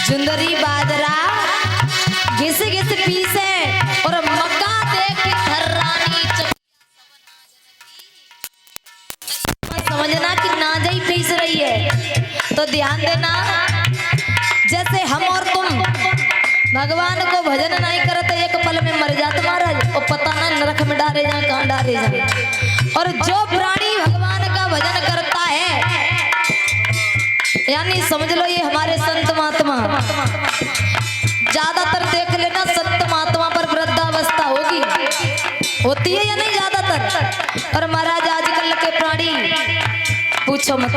जुंदरी बाजरा घिस घिस पीसे और मक्का देख के थर्रानी समझना कि नाजा ही पीस रही है। तो ध्यान देना, जैसे हम और तुम भगवान को भजन नहीं करते एक पल में मर जाते महाराज, और पता ना नरक में डाले जा कहाँ डाले जा। और जो प्राणी भगवान का भजन करता है, यानी समझ लो ये हमारे संत महात्मा, ज्यादातर देख लेना संत महात्मा पर वृद्धावस्था होगी, होती है या नहीं ज्यादातर। और महाराज आजकल के प्राणी पूछो मत।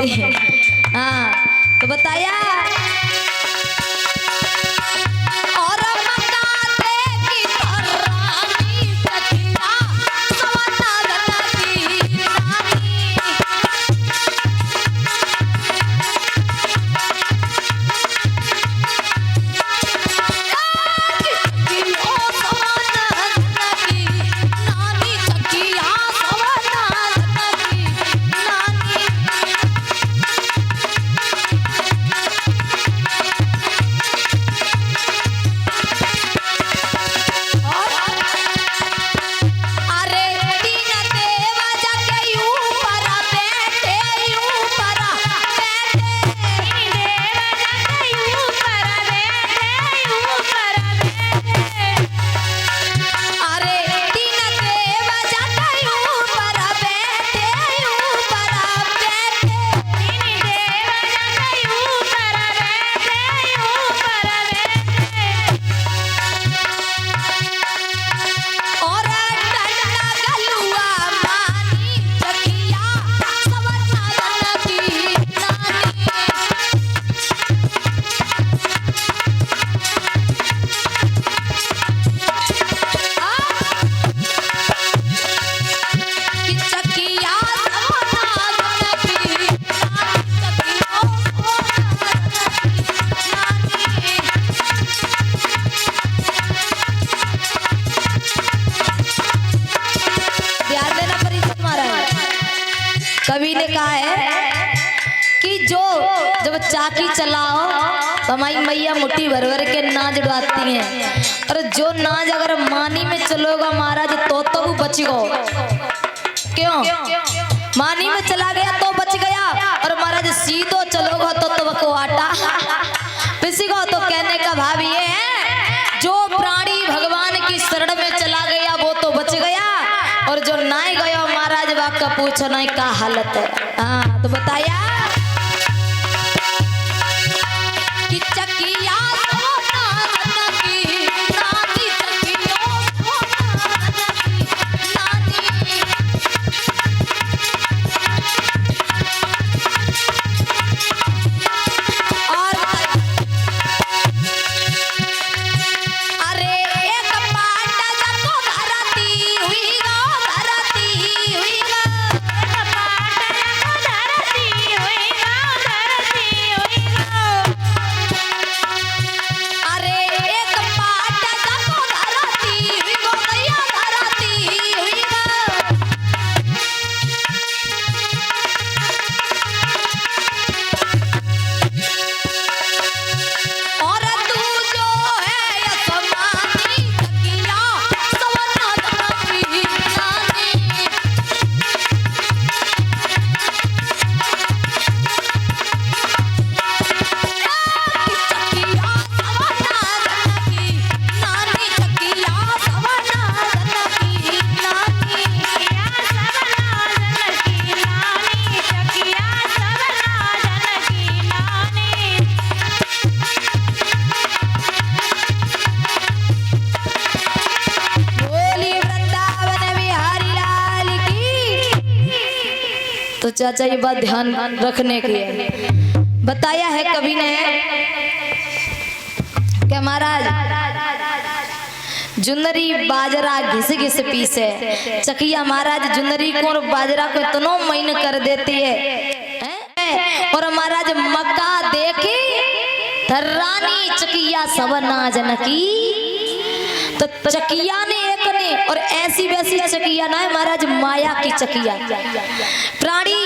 हाँ तो बताया कवि ने कहा है कि जो जब चाकी चलाओ तो हमारी मैया मुट्ठी भर भर के नाच उड़ाती हैं, और जो नाच अगर मानी में चलोगा महाराज तो वो बच गो। क्यों? मानी में चला गया तो बच गया, और महाराज सीधो चलोगा तो को आटा पिसीगो। तो कहने का भाव ये है, जो प्राणी भगवान की शरण में चला गया वो तो बच गया, और जो नहीं गया महाराज बाप का पूछो नहीं का हालत है। हाँ तो बताया कि चकिया तो चाचा ये बात ध्यान रखने की है। बताया है कवि ने क्या महाराज जुन्नरी बाजरा घिस घिस पीसे चकिया महाराज जुन्नरी को और बाजरा को इतना महीन कर देती है। और महाराज मक्का देखी धर्रानी चकिया सवना जनकी। तो चकिया ने एक ने और ऐसी वैसी चकिया ना है महाराज, माया की चकिया। प्राणी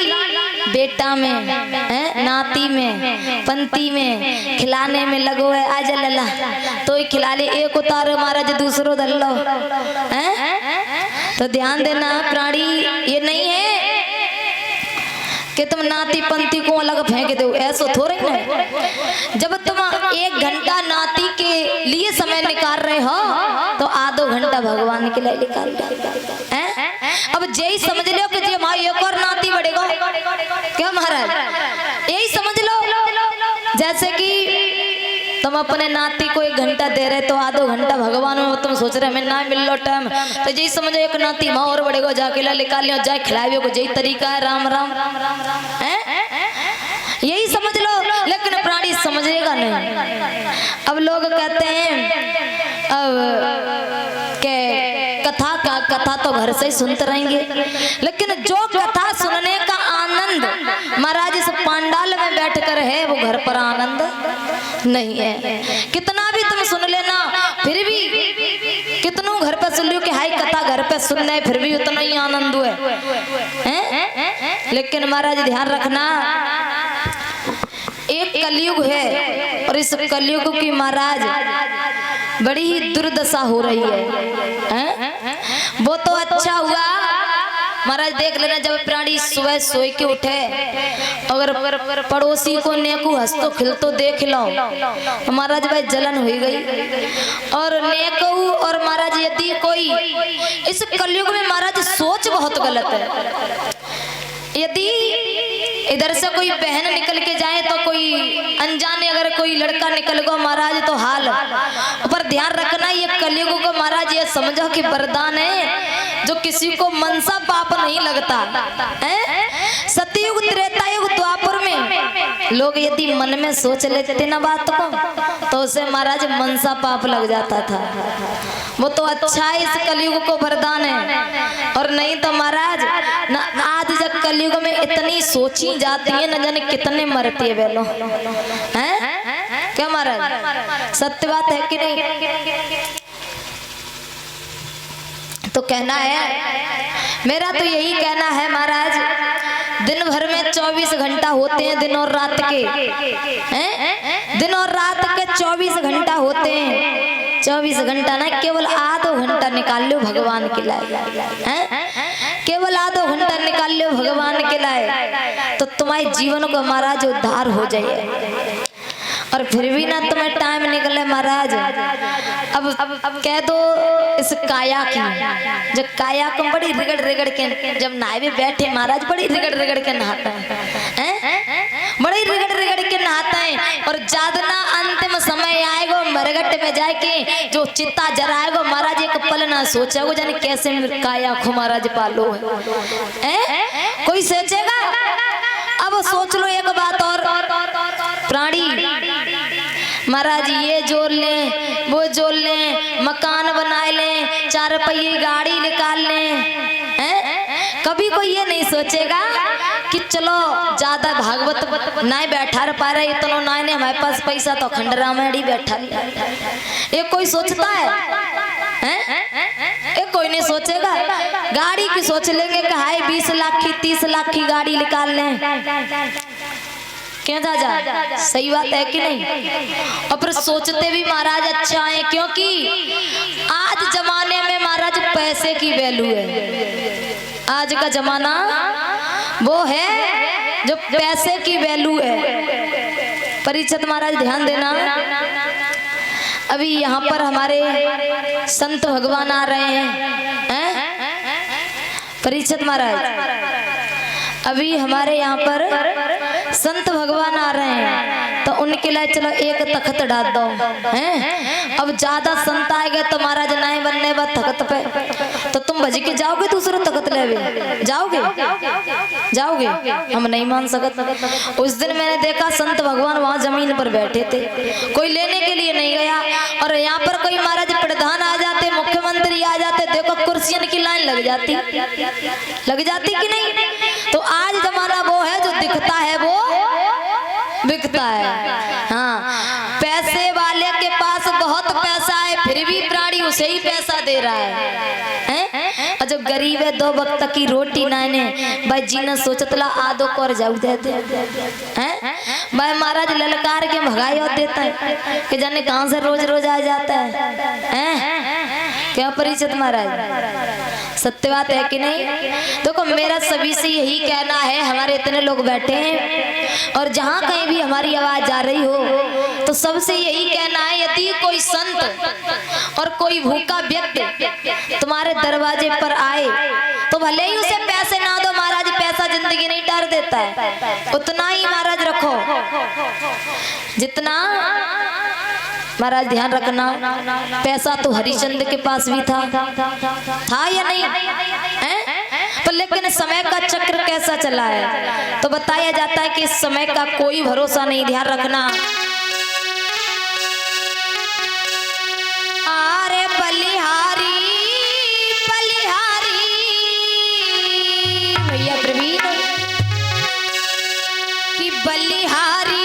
बेटा में है, नाती में, पंती में, खिलाने में लगो है। आज लला तो ही खिला ले, एक उतारो महाराज दूसरो धर लो है। तो ध्यान देना प्राणी ये नहीं है कि तुम नाती पंती को अलग फेंक दो, ऐसा थोड़े ना। जब तुम 1 घंटा नाती के लिए समय निकाल रहे हो तो आधो घंटा भगवान के लिए निकाल रहे हैं। अब यही समझ लो कि जी हमारी एक और नाती बढ़ेगा क्या महाराज, यही समझ लो। जैसे कि तुम अपने नाती को 1 घंटा दे रहे तो आधो घंटा भगवान में तुम सोच रहे हमें ना मिल लो टाइम, तो यही समझो एक नाती माँ और बढ़ेगा, जाके ला निकाल लियो, जाए खिलावे को, यही तरीका है। राम राम है, यही समझ लो। लेकिन प्राणी समझेगा नहीं। अब लोग कहते हैं अब के कथा तो घर से ही सुनते रहेंगे, लेकिन जो कथा सुनने का आनंद महाराज इस पांडाल में बैठकर है वो घर पर आनंद नहीं है। कितना भी तुम सुन लेना फिर भी कितनों घर पे सुन लियो कि हाई कथा घर पे सुन ले, फिर भी उतना ही आनंद है। लेकिन महाराज ध्यान रखना, एक कलयुग है और इस कलयुग की महाराज बड़ी ही दुर्दशा हो रही है। वो तो अच्छा हुआ महाराज देख लेना, जब प्राणी सुबह सोए के उठे अगर पड़ोसी को नेकू हंसतो खिलतो देख लो तो महाराज भाई जलन हो गई। और नेकू और महाराज यदि कोई इस कलयुग में महाराज सोच बहुत गलत है। यदि इधर से कोई बहन निकल के जाए तो कोई अनजाने अगर कोई लड़का निकल गो महाराज तो हाल। पर ध्यान रखना ये कलयुग को महाराज ये समझो कि वरदान है जो किसी को मनसा पाप नहीं लगता है। सतयुग त्रेता युग द्वापर में लोग यदि मन में सोच लेते थे ना बात को तो उसे महाराज मनसा पाप लग जाता था। वो तो अच्छा है इस कलयुग को वरदान है। और नहीं तो महाराज ना आज जब कलयुग में इतनी सोची जाती है न जाने कितने मरती है बेलो हैं क्या महाराज, सत्य बात है कि नहीं। तो कहना है मेरा तो यही कहना है महाराज, दिन भर में 24 घंटा होते हैं, दिन और रात के हैं, दिन और रात के 24 घंटा होते हैं। 24 घंटा ना केवल आधो घंटा निकाल लो भगवान के लाए हैं, केवल आधो घंटा निकाल लो भगवान के लाए तो तुम्हारे जीवन को महाराज उद्धार हो जाए। और फिर भी ना तुम्हें टाइम निकले महाराज, अब कह दो इस काया की, जब काया को बड़ी रिगड़ रिगड़ के जब नहाए में बैठे महाराज बड़ी रिगड़ रिगड़ के नहाता है, बड़ी रिगड़ रिगड़ के नहाता है। और जादना अंतिम समय आएगो मरगट में जाके जो चित्ता जराएगो महाराज एक पल ना सोचेगो जाने कैसे काया को महाराज पालो है, कोई सोचेगा। अब सोच लो एक बात और प्राणी महाराज ये जोड़ ले वो जोड़ ले, मकान बनाए ले, 4 पहिए गाड़ी निकाल ले हैं? कभी कोई ये नहीं सोचेगा कि चलो ज्यादा भागवत ना बैठा पा रहे इतना ना ने हमारे पास पैसा तो अखंड रामायण बैठा लिया। ये कोई सोचता है? ये कोई नहीं सोचेगा। गाड़ी की सोच लेंगे कि हाय 20 लाख की 30 लाख की गाड़ी निकाल लें क्या जा सही बात है कि नहीं। और फिर सोचते भी महाराज अच्छा है, क्योंकि आज जमाने में महाराज पैसे की वैल्यू है। आज का जमाना वो है जो पैसे की वैल्यू है। परीक्षित महाराज ध्यान देना, अभी यहाँ पर हमारे संत भगवान आ रहे हैं। परीक्षित महाराज अभी हमारे यहाँ पर संत भगवान आ रहे हैं तो उनके लिए चलो एक तख्त डाल दो हैं। अब ज्यादा संत आएंगे तो महाराज नहीं बनने बाद तख्त पे तो तुम भज के जाओगे दूसरा तख्त ले जाओगे जाओगे, हम नहीं मान सकते। उस दिन मैंने देखा संत भगवान वहाँ जमीन पर बैठे थे, कोई लेने के लिए नहीं गया। और यहाँ पर कोई महाराज प्रधान आ जाते, मुख्यमंत्री आ जाते, देखो कुर्सियों की लाइन लग जाती कि नहीं। तो आज जमाना वो है जो दिखता है वो बिकता है। हाँ, पैसे वाले के पास बहुत पैसा है फिर भी प्राणी उसे ही पैसा दे रहा है। और जो गरीब है 2 वक्त की रोटी नाने भाई जीना सोचतला आदो कर जाऊ दे हैं भाई महाराज ललकार के भगाई और देता है कि जाने कहां से रोज रोज आ जाता है क्या परिचित महाराज सत्य बात है कि नहीं। देखो मेरा सभी से यही कहना है, हमारे इतने लोग बैठे हैं और जहाँ कहीं भी हमारी आवाज जा रही हो तो सबसे यही कहना है, यदि कोई संत और कोई भूखा व्यक्ति तुम्हारे दरवाजे पर आए तो भले ही उसे पैसे ना दो महाराज, पैसा जिंदगी नहीं टार देता है, उतना ही महाराज रखो जितना महाराज ध्यान रखना। पैसा तो हरिश्चंद्र के पास भी था या नहीं है? तो लेकिन समय का चक्र कैसा चला है तो बताया जाता है कि इस समय का कोई भरोसा नहीं, ध्यान रखना। अरे बलिहारी बलिहारी भैया प्रवीण की बलिहारी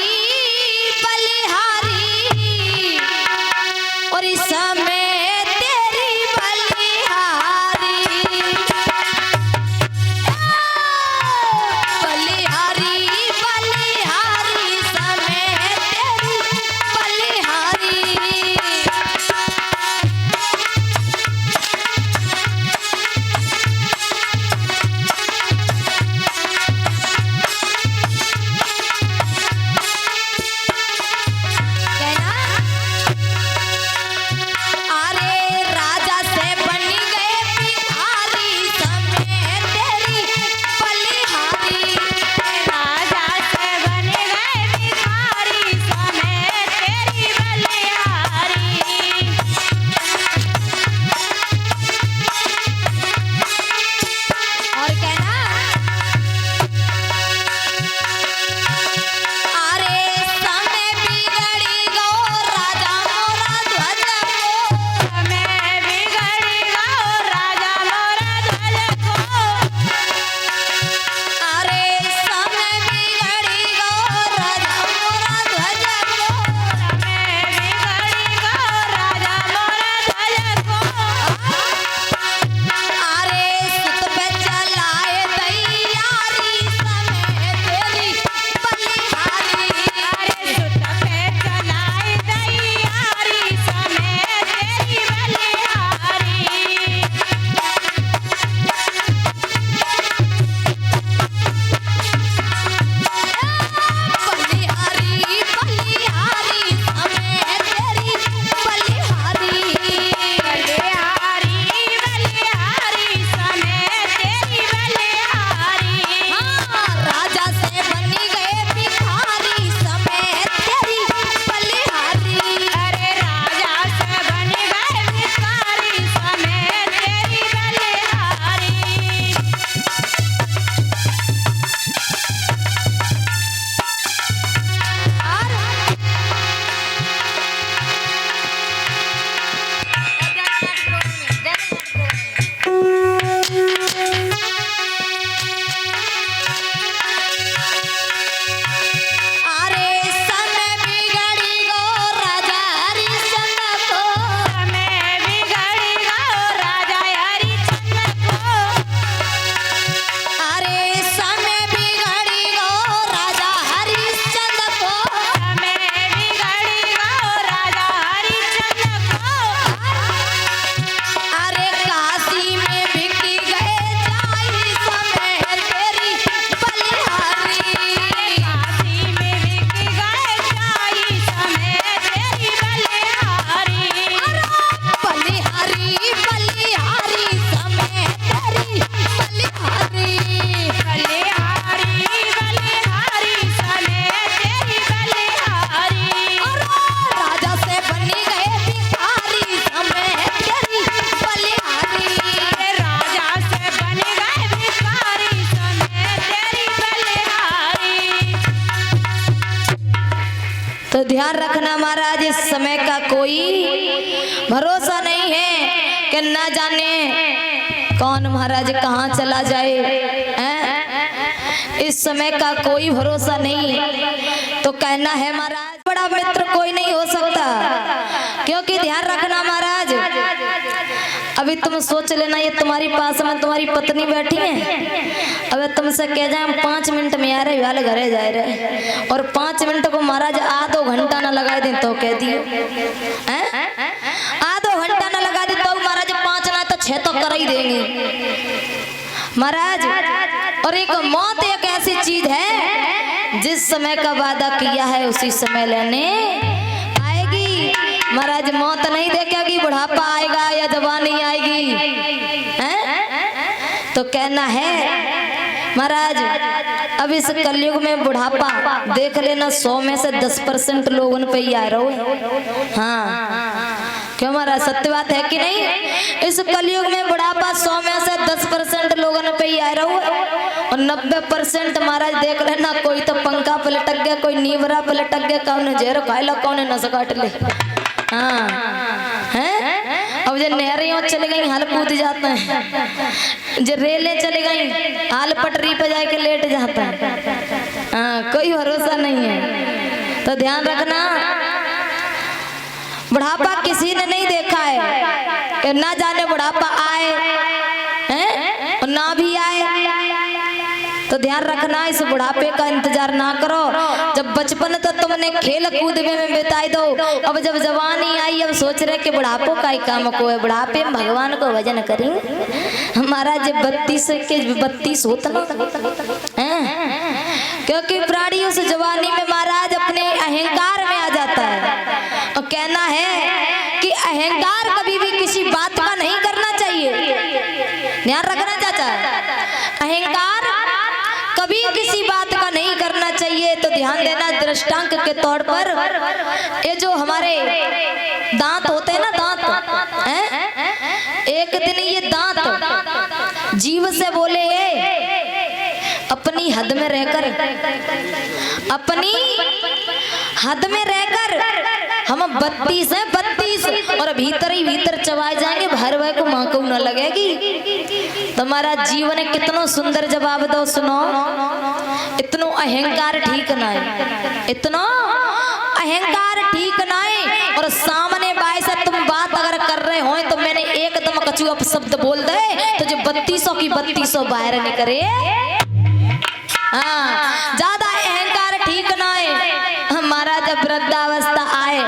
और इस समय तेरी बलिहारी बलिहारी बलिहारी समय तेरी बलिहारी। तो ध्यान रखना महाराज, इस समय का कोई भरोसा नहीं है कि ना जाने कौन महाराज कहाँ चला जाए हैं? इस समय का कोई भरोसा नहीं। तो कहना है महाराज बड़ा मित्र कोई नहीं हो सकता, क्योंकि ध्यान रखना महाराज, अब अभी तुम सोच लेना ये तुम्हारी पास में तुम्हारी पत्नी बैठी है, अब तुमसे कह जाए हम 5 मिनट में आ रहे वाले घरे जा रहे और 5 मिनट को महाराज आधो घंटा ना लगा दे तो कह दियो आधो घंटा ना लगा दे तो महाराज 5 ना तो 6 तो कर ही देंगे महाराज। और एक मौत एक ऐसी चीज है जिस समय का वादा किया है उसी समय लेने आएगी महाराज। मौत नहीं देखेगी, बुढ़ापा आएगा या जवानी आएगी हैं? तो कहना है महाराज अब इस कलयुग में बुढ़ापा देख लेना 100 में से 10% लोगों पे ही आ रहा हो। हाँ क्यों महाराज सत्य बात है कि नहीं? इस कलयुग में बुढ़ापा 100 में से 10% लोगों पे ही आ रहा हो और 90% महाराज देख लेना कोई तो पंखा पे लटक गया, कोई नीवरा पे लटक गया, कौन जहर खाएला कौन नस काट ले। हाँ हैं? अब जो नहरियों चली गई हाल कूद जाते हैं, जो रेलें चली गई हाल पटरी पे जाके लेट जाता है। हाँ कोई भरोसा नहीं है। तो ध्यान रखना बुढ़ापा किसी ने नहीं देखा है कि ना जाने बुढ़ापा आए हैं और ना भी आए। तो ध्यान रखना इस बुढ़ापे का इंतजार ना करो। जब बचपन तो तुमने खेल कूद में बिताई दो, अब जब जवानी आई अब सोच रहे कि बुढ़ापो का ही काम को है, बुढ़ापे में भगवान को भजन करेंगे। हमारा जब 32 के 32 होता है क्योंकि प्राणी उस जवानी में महाराज अपने अहंकार में आ जाता है और कहना है कि अहंकार कभी भी किसी बात का नहीं करना चाहिए। ध्यान रखना चाचा, अहंकार कभी किसी बात का नहीं करना चाहिए। तो ध्यान देना दृष्टांत के तौर पर ये जो हमारे दांत होते हैं ना, दांत हैं? एक दिन ये दांत जीव से बोले अपनी हद में रहकर, अपनी हद में रहकर हम 32 हैं 32 और भीतर ही भीतर चबाए जाएंगे, भर भर को मां को न लगेगी। तुम्हारा जीवन कितना सुंदर जवाब दो सुनो। इतना अहंकार ठीक ना है, इतना अहंकार ठीक ना है। और सामने बाई से तुम बात अगर कर रहे हो तो मैंने एकदम कछुआ शब्द बोल दे तो जो 3200 की 3200 बाहर निकले। हाँ ज्यादा अहंकार ठीक ना है। हमारा जब वृद्धावस्था आए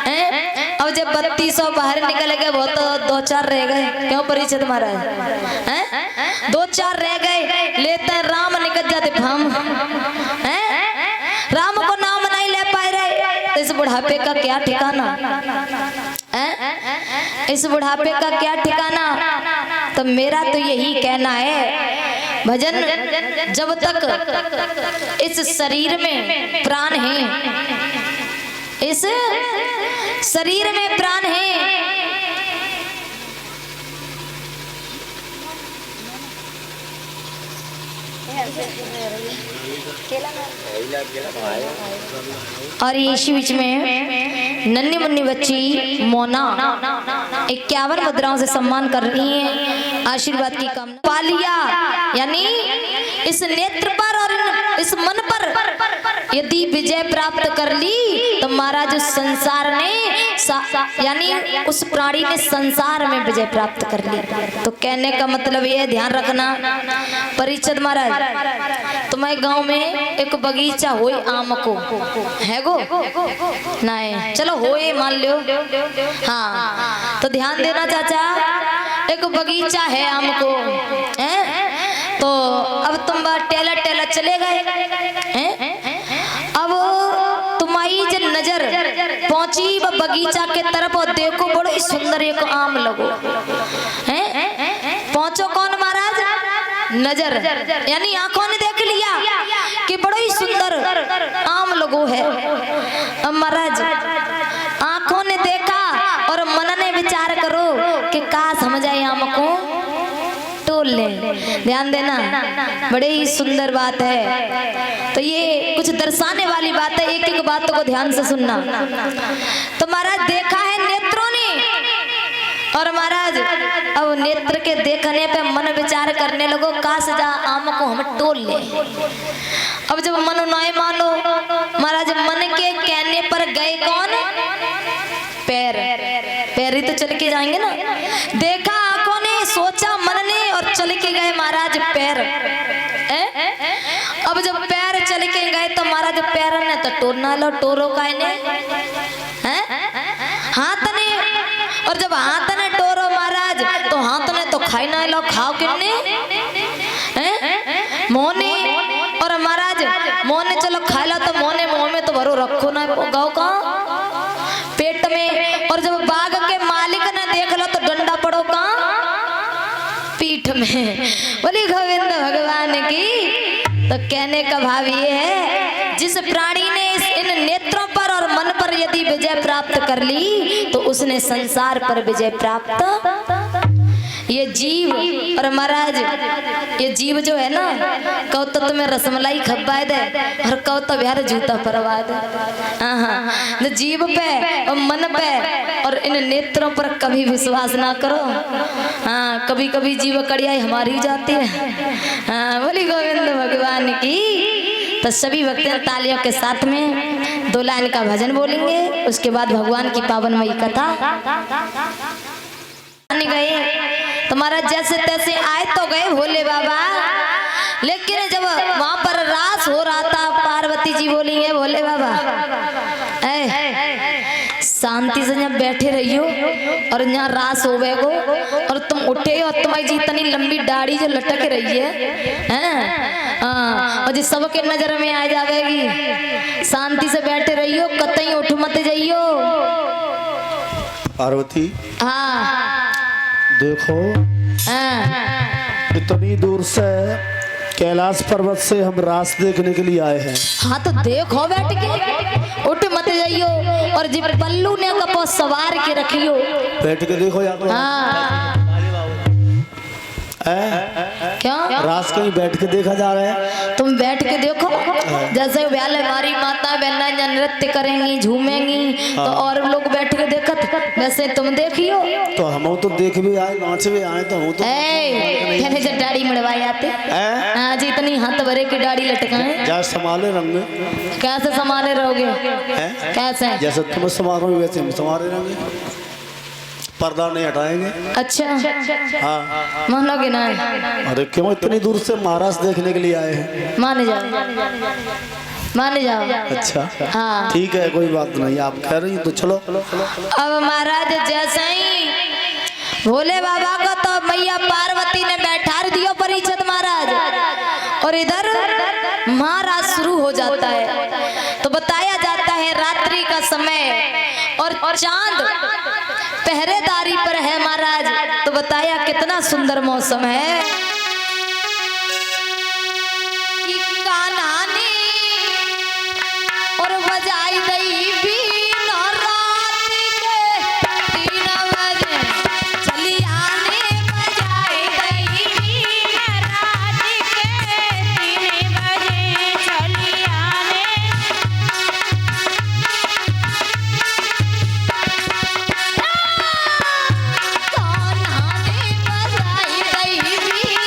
हैं अब जब 3200 बाहर निकल गए वो तो 2-4 रह गए। क्यों परिचय तुम्हारा है? 2-4 रह गए लेते राम निकल जाते हम हैं? राम को नाम नहीं ले पाए रहे। इस बुढ़ापे का क्या ठिकाना है? इस बुढ़ापे का क्या ठिकाना? तो मेरा तो यही कहना है भजन जब तक इस शरीर में प्राण है, इस शरीर में प्राण है, और इसी बीच में नन्ही मुन्नी बच्ची मोना 51 मुद्राओं से सम्मान कर रही है, आशीर्वाद की कामना पालिया। यानी इस नेत्र पर और इस मन पर यदि विजय प्राप्त कर ली तो महाराज उस संसार ने यानी उस प्राणी ने संसार में विजय प्राप्त कर ली। तो कहने का मतलब ये ध्यान रखना परिचित महाराज तुम्हारे गांव में एक बगीचा होए आम को है गो नहीं, चलो होए मान लो। हाँ तो ध्यान देना चाचा, एक बगीचा है आम को है। तो अब तुम टेला टेला चले गए हैं, अब तुम्हारी जब नजर पहुंची वो बगीचा के तरफ और देखो बड़ो सुंदर एक आम लगो हैं। पहुंचो कौन महाराज? नजर यानी आंखों ने देख लिया कि बड़ो ही सुंदर आम लगो है। अब महाराज आंखों ने देखा और मन ने विचार करो कि का समझाए आम को तोल ले। ध्यान देना बड़े ही सुंदर बात है। तो ये कुछ दर्शाने वाली बात है, एक एक बात को ध्यान से सुनना। तो महाराज देखा है नेत्रों ने और महाराज अब नेत्र के देखने पे मन विचार करने लगो का सजा आम को हम तोल ले। अब जब मन नहीं मानो महाराज मन के कहने पर गए कौन? पैर, पैर ही तो चल के जाएंगे ना। देखा जब पैर चल के गए तो महाराज पैर ने तो टोरना लो टोरो का हैं हाथ ने, और जब हाथ ने टोरो महाराज तो हाथ ने तो खाई ना लो खाओ किन्ने हैं मोने, और महाराज मोने चलो खा लो तो मोने मुंह में तो भरो रखो ना गाँव का पेट में, और जब बाघ के मालिक ने देख लो तो डंडा पड़ो का पीठ में। बोली गोविंद भगवान की। तो कहने का भाव ये है जिस प्राणी ने इन नेत्रों पर और मन पर यदि विजय प्राप्त कर ली तो उसने संसार पर विजय प्राप्त। ये जीव और महाराज ये जीव जो है ना कहो तो तुम्हें रसमलाई खब्बा दे और कहो तो यार जूता परवा दे। हाँ जीव पे और मन पे और इन नेत्रों पर कभी विश्वास ना करो। हाँ कभी कभी जीव कड़ियाई हमारी जाती है। हाँ बोली गोविंद भगवान की। तो सभी भक्त तालियों के साथ में 2 लाइन का भजन बोलेंगे, उसके बाद भगवान की पावनमयी कथा गए। तुम्हारा जैसे तैसे आए तो गए भोले बाबा, लेकिन जब वहां पर रास हो रहा था पार्वती जी बोली है भोले बाबा शांति से यहाँ बैठे रहियो और यहाँ रास हो गए और तुम उठे और तुम्हारी जी इतनी लंबी दाढ़ी जो लटक रही है और जी सबके नजर में आ जाएगी। शांति से बैठे रहियो कतई उठ मत जाइयो। पार्वती हाँ देखो इतनी दूर से कैलाश पर्वत से हम रास देखने के लिए आए हैं। हाँ तो देखो बैठ के उठ मत जाइयो और जी पल्लू ने कपो सवार के रखियो बैठ के देखो या तो हाँ क्यों रास कहीं बैठ के देखा जा रहा है। तुम बैठ के देखो जैसे व्याल हमारी माता बहना नृत्य करेंगी झूमेंगी तो और लोग बैठ के देखत वैसे तुम देखियो। तो हम तो देख भी आए नाच भी आए तो हम तो कहने से दाढ़ी मड़वाई आते हाँ जी इतनी हाथ भरे की दाढ़ी लटकाए जा संभाले रंग कैसे संभाले रहोगे कैसे जैसे तुम संभालोगे वैसे हम संभाले रहेंगे पर्दा नहीं हटाएंगे। अच्छा हाँ मानोगे ना। अरे क्यों इतनी दूर से महाराज देखने के लिए आए हैं। मान जाओ मान जाओ। अच्छा हाँ ठीक है कोई बात नहीं आप कह रही तो चलो। अब महाराज जैसे ही भोले बाबा को तो मैया पार्वती ने बैठा दियो परिषद महाराज और इधर महाराज शुरू हो जाता है। तो बताया जाता है रात्रि का समय और चांद पहरेदारी पर है महाराज। तो बताया कितना सुंदर मौसम है। और बजाई गई बीन रात के 3 बजे चली आने बजाई गई बीन रात के 3 बजे चली आने। कौन आने बजाई गई बीन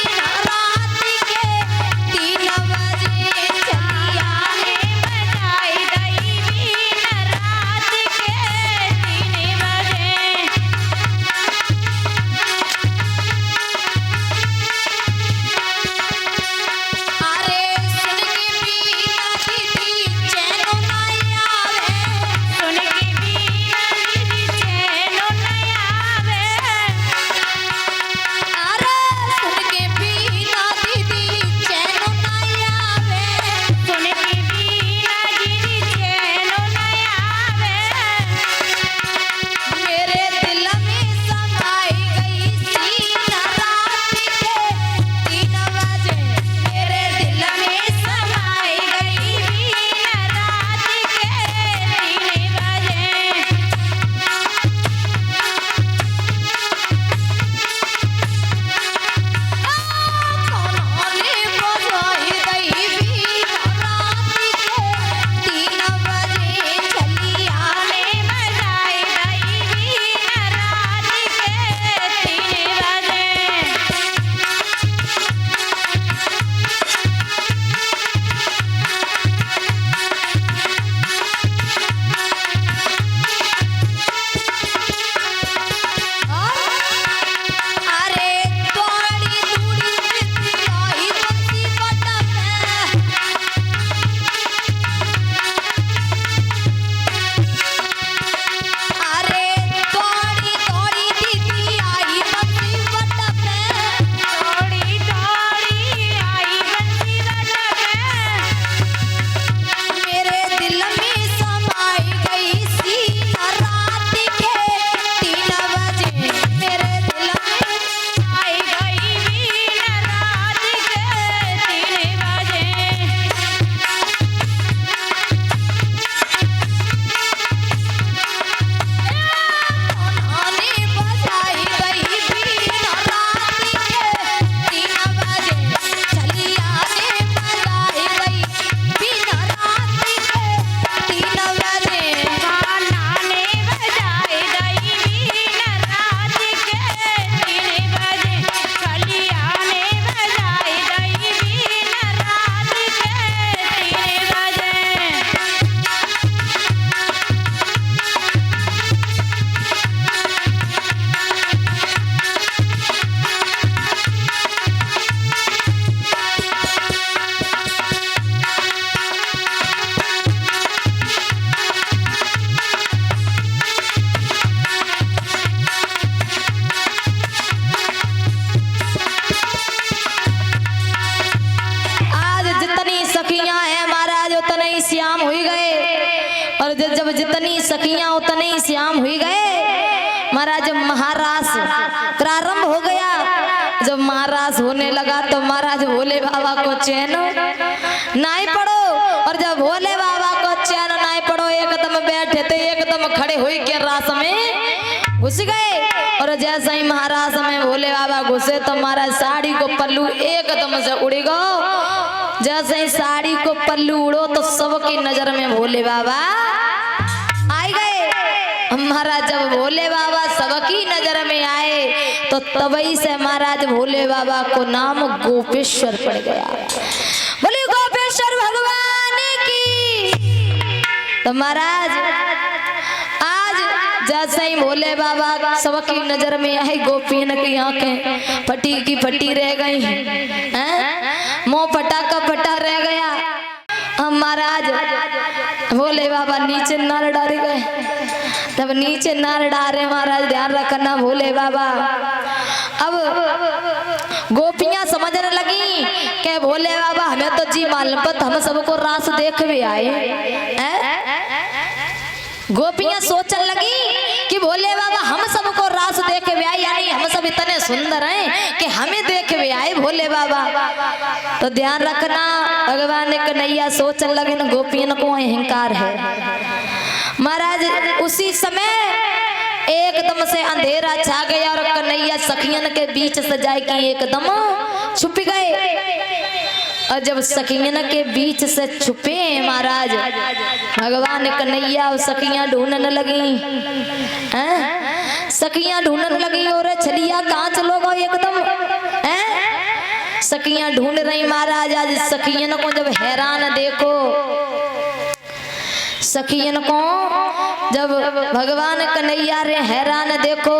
सखियां उतने ही श्याम हुई गए। महाराज जब महारास प्रारंभ हो गया, जब महारास होने लगा तो महाराज भोले बाबा को चैन नाई पड़ो। और जब भोले बाबा को चैन नाई पड़ो, एकदम बैठे थे, एकदम खड़े हुई के रास में घुस गए। और जैसे ही महाराज में भोले बाबा घुसे तो महाराज साड़ी को पल्लू एकदम से उड़ गो। जैसे ही साड़ी को पल्लू उड़ो तो सबकी नजर में भोले बाबा आए गए। महाराज जब भोले बाबा सबकी नजर में आए तो तभी से महाराज भोले बाबा को नाम गोपेश्वर पड़ गया। बोले गोपेश्वर भगवान की। तो महाराज आज जैसे ही भोले बाबा सबकी नजर में आए, गोपियन की आंखें फटी की फटी रह गई हैं, मुंह फटा का फटा रह गया। हम महाराज भोले बाबा नीचे नार डाले गए। तब नीचे नार डारे महाराज ध्यान रखना भोले बाबा। अब गोपियां समझने लगी कि भोले बाबा हमें तो जी मालूम पत हम सबको रास देख भी आए। गोपियां सोचने लगी कि भोले बाबा हम सबको रास देख भी आए, यानी हम सब इतने सुंदर हैं कि हमें देख भी आए भोले बाबा। तो ध्यान रखना भगवान ने कन्हैया सोचने लगे न गोपियों को अहंकार है। महाराज उसी समय एकदम से अंधेरा छा गया और कन्हैया सखियन के बीच से जाके एकदम छुप गए। और जब सखियन के बीच से छुपे महाराज भगवान कन्हैया सखियां ढूंढने लगी हैं, सखियां ढूंढने लगी। और छलिया कहाँ चलोगा एकदम हैं, सखियां ढूंढ रही महाराज। आज सखियन को जब हैरान देखो, सखियन को जब भगवान कन्हैया रे हैरान देखो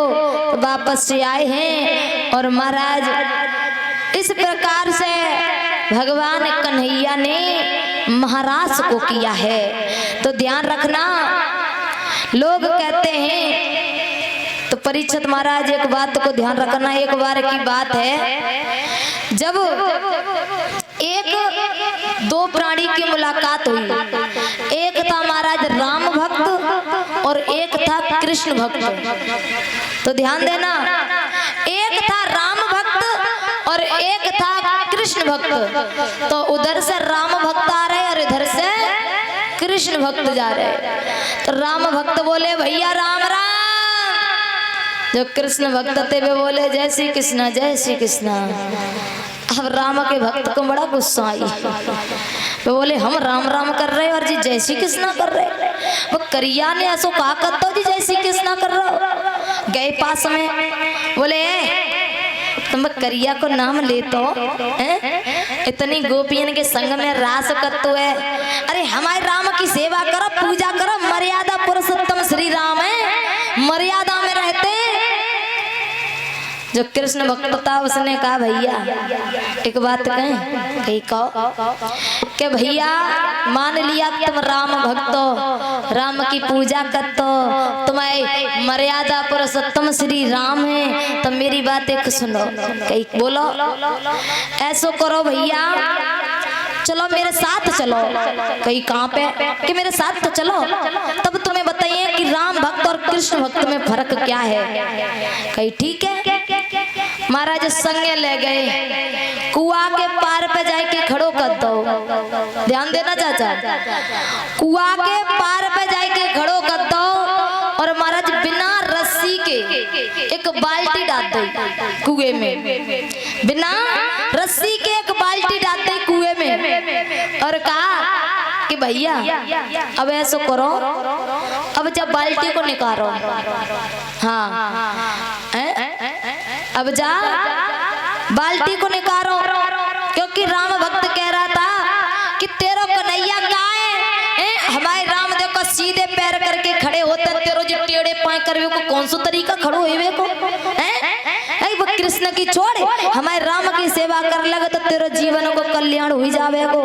तो वापस से आए हैं। और महाराज इस प्रकार से भगवान कन्हैया ने महाराज को किया है। तो ध्यान रखना, लोग कहते हैं तो परीक्षित महाराज एक बात को ध्यान रखना। एक बार की बात है, जब एक दो प्राणी की मुलाकात हुई। एक था महाराज राम भक्त और एक था कृष्ण भक्त। तो ध्यान देना, एक था राम भक्त और एक था कृष्ण भक्त। तो उधर से राम भक्त आ रहे और इधर से कृष्ण भक्त जा रहे। तो राम भक्त बोले भैया राम राम। जो कृष्ण भक्त थे वे बोले जय श्री कृष्ण जय श्री कृष्ण। अब राम के भक्त को बड़ा गुस्सा आई। वो बोले हम राम राम कर रहे और जी जय श्री कृष्ण कर रहे। वो करिया ने ऐसो कहा करता हो जी जय श्री कृष्ण कर रहे हो। गए पास में बोले तुम करिया को नाम ले तो इतनी गोपियन के संग में रास करते है। अरे हमारे राम की सेवा करो, पूजा करो, मर्यादा पुरुषोत्तम श्री राम है, मर्यादा में रहते। जो कृष्ण भक्त था उसने कहा भैया एक बात कहें, कही कहो कि भैया मान लिया तुम राम भक्त हो, राम की पूजा करते हो, तुम्हारी मर्यादा पुरुषोत्तम श्री राम है, तो मेरी बात एक सुनो। कही बोलो। ऐसो करो भैया चलो मेरे साथ चलो। कहीं कहाँ पे कि मेरे साथ तो चलो, तब तुम्हें बताइए कि राम भक्त और कृष्ण भक्त में फर्क क्या है। कहीं ठीक है। महाराज संगे ले गए, कुआ के पार पे जाके खड़ो कर दो। ध्यान देना चाचा, कुआ के पार पे जाके खड़ो कर दो। और महाराज बिना रस्सी के एक बाल्टी डाल दो कुएं में, बिना रस्सी के एक बाल्टी डाल दो कुएं में। और कहा कि भैया अब ऐसा करो, अब जब बाल्टी को निकालो, हाँ अब जा बाल्टी को निकालो। क्योंकि राम भक्त कह रहा था कि तेरो कन्हैया कहाँ है। हमारे राम देखो सीधे पैर करके खड़े होते, तेरो जो टेढ़े पाए करवे को कौन सा तरीका खड़ो हुए को है। वो कृष्ण की छोड़ हमारे राम की सेवा कर लगे तो तेरो जीवन को कल्याण हुई जावे को।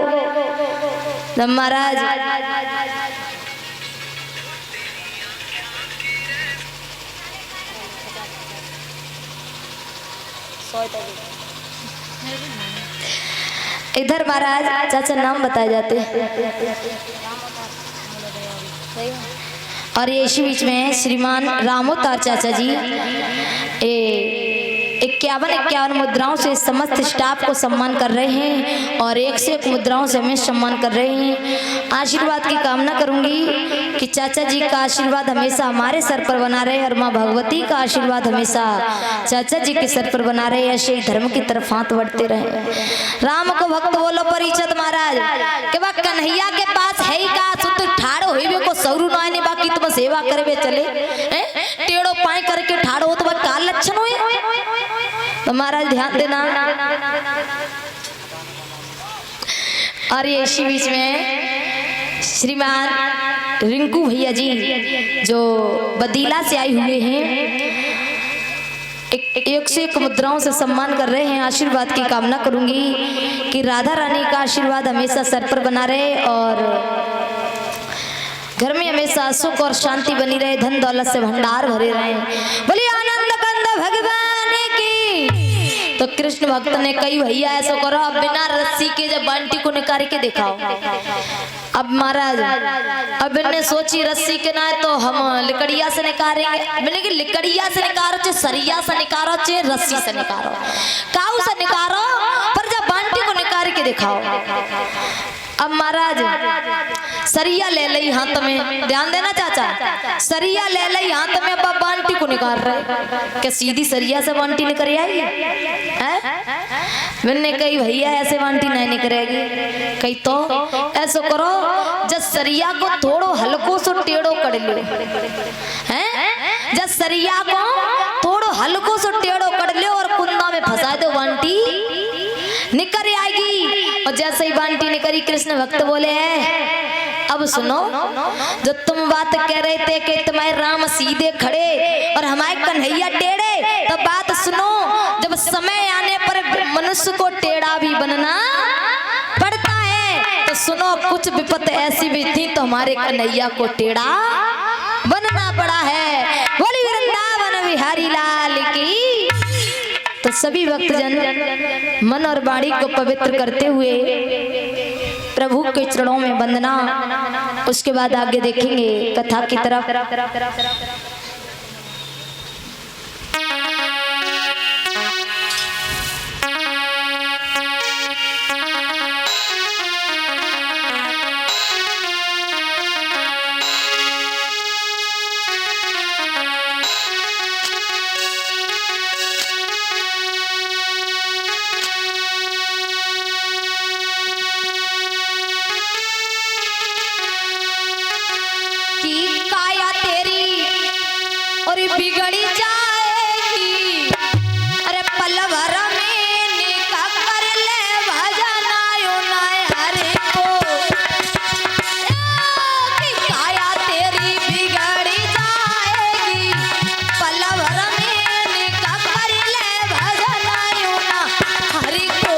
महाराज इधर महाराज चाचा नाम बताए जाते। और ये इसी बीच में श्रीमान रामोतार चाचा जी 51 मुद्राओं से समस्त स्टाफ को सम्मान कर रहे हैं और 1 से 1 मुद्राओं से हमें सम्मान कर रहे हैं। आशीर्वाद की कामना करूंगी कि चाचा जी का आशीर्वाद हमेशा हमारे सर पर बना रहे और माँ भगवती का आशीर्वाद हमेशा चाचा जी के सर पर बना रहे, ऐसे ही धर्म की तरफ हाथ बढ़ते रहे। राम को भक्त बोलो परिचत महाराज के बा कन्हैया के पास है ही का सुत ठाड़ो हुई को सौरू ना ने बाकी तुम सेवा करे चले टेढ़ो पाए करके ठाड़ो हो तो का लक्षण हुए तो महाराज ध्यान देना। और ये इसी बीच में श्रीमान रिंकू भैया जी जो बदीला से आए हुए हैं 1 से 1 मुद्राओं से सम्मान कर रहे हैं। आशीर्वाद की कामना करूंगी कि राधा रानी का आशीर्वाद हमेशा सर पर बना रहे और घर में हमेशा सुख और शांति बनी रहे, धन दौलत से भंडार भरे रहे। बोलिए आनंद कंद भगवान की। तो कृष्ण भक्त ने कई भैया ऐसा करो अब बिना रस्सी के जब बंटी को निकाल के दिखाओ। अब महाराज अब इन्हें सोची रस्सी के ना तो हम लिकड़िया से निकालेंगे, मैंने कि लिकड़िया से निकालो चाहे सरिया से निकालो चाहे रस्सी से निकालो काऊ से निकालो पर जब बंटी को निकाल के दिखाओ। अब महाराज सरिया ले ली हाथ में, ध्यान देना चाचा, सरिया ले ली हाथ में, अब बांटी को निकाल रहे क्या सीधी सरिया से बांटी निकल आई है? मैंने कही भैया ऐसे बांटी नहीं निकलेगी, कही तो ऐसा करो जब सरिया को थोड़ो हल्को सो टेढ़ो कर लो हैं, जब सरिया को थोड़ो हल्को सो टेढ़ो कर लो और कुंदा में फंसा दो बांटी निकल आएगी। और जैसे ही बांटी निकली कृष्ण भक्त बोले हैं अब सुनो जो तुम बात कह रहे थे कि तुम्हारे राम सीधे खड़े और हमारे कन्हैया टेढ़े, तो बात सुनो जब समय आने पर मनुष्य को टेढ़ा भी बनना पड़ता है। तो सुनो कुछ विपत ऐसी भी थी तो हमारे कन्हैया को टेढ़ा बनना पड़ा है। बोली वृंदावन बिहारी लाल की। तो सभी भक्तजन मन और वाणी को पवित्र करते हुए प्रभु के चरणों में वंदना, उसके बाद आगे देखेंगे कथा की तरफ। बिगड़ी जाएगी अरे पल भर में निका कर ले भजनायो नाय हरे को की काया तेरी बिगड़ी जाएगी पल भर में निका कर ले भजनायो ना हरे को।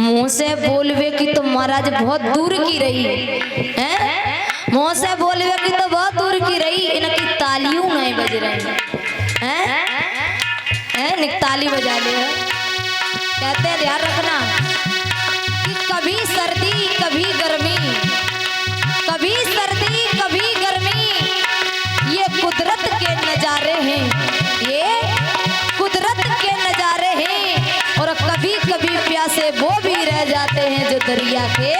मुंह से बोलवे की तो महाराज बहुत दूर की रही हैं, मुंह से बोलवे की तो बहुत दूर की रही, इनकी तालियों नहीं बज रही हैं, ताली बजा ले। कहते हैं ध्यान रखना कि कभी सर्दी कभी गर्मी, कभी सर्दी कभी गर्मी, ये कुदरत के नजारे हैं, ये कुदरत के नजारे हैं। और कभी कभी प्यासे वो भी रह जाते हैं जो दरिया के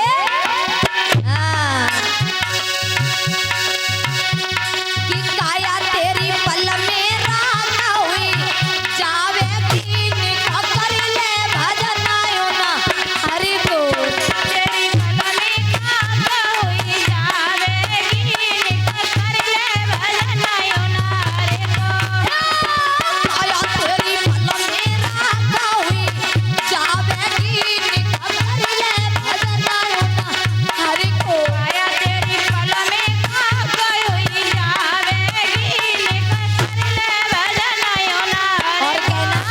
कि काया तेरी पल में रात हुई जावे कीन कर ले भजन आयो ना हरि बोल। तेरी पल में रात हुई जावे कीन कर ले भजन आयो ना हरि बोल। काया तेरी पल में रात हुई जावे कीन कर ले भजन आयो ना हरि बोल। काया तेरी पल में रात हुई जावे कीन कर ले भजन आयो ना। और कहना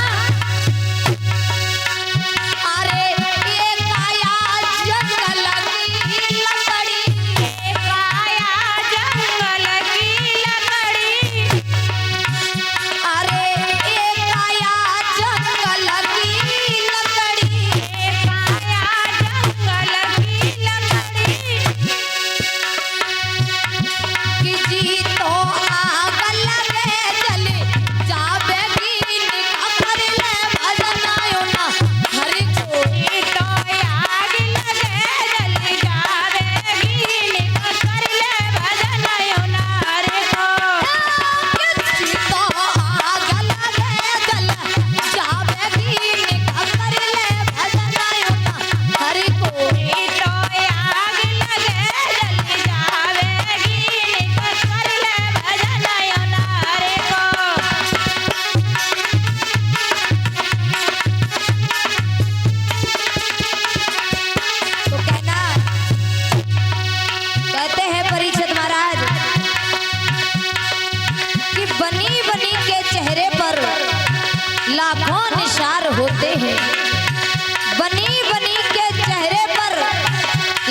अरे ये काया जंगल की लकड़ी, ये काया जंगल की लकड़ी, अरे ये काया जंगल की लकड़ी, ये काया जंगल की लकड़ी कि जी तो आग लगे जले जावे कीन कर ले भजन आयो ना हरि को। जी तो आग लगे जले जावे कीन कर ले भजन आयो ना हरि को। जी तो आग लगे जले जावे कीन कर ले भजन आयो ना हरि को। जी तो आग लगे जले जावे कीन कर ले भजन आयो ना हरि को। तो कहना कहते हैं परीक्षित महाराज कि बनी बनी के चेहरे पर लाखों निशार होते हैं, बनी बनी के चेहरे पर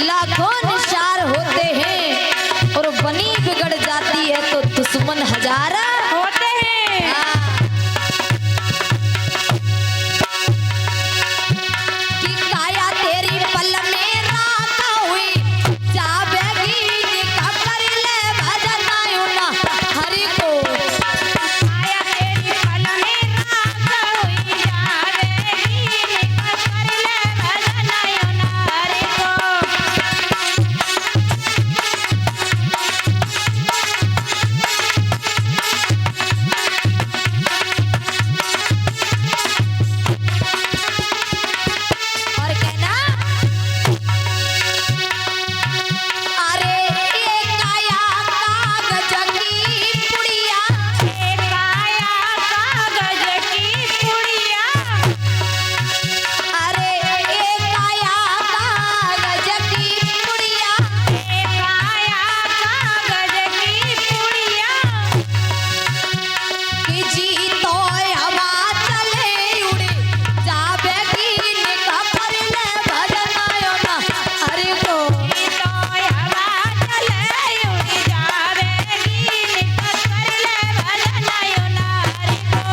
लाखों निशार होते हैं, और बनी बिगड़ जाती है तो दुश्मन हजार होते हैं। कि काया तेरी पल में रात हुई जावे कीन कर ले भजन आयो ना हरि को। काया तेरी पल में रात हुई जावे कीन कर ले भजन आयो ना हरि को। और कहना अरे ये काया कागज की पुड़िया, ये काया कागज की पुड़िया, अरे ये काया कागज की पुड़िया, ये काया कागज की पुड़िया कि जी तो हवा चले उड़े जावे कीन कर ले भजन आयो ना हरि को। जी तो हवा चले उड़े जावे कीन कर ले भजन आयो ना हरि को।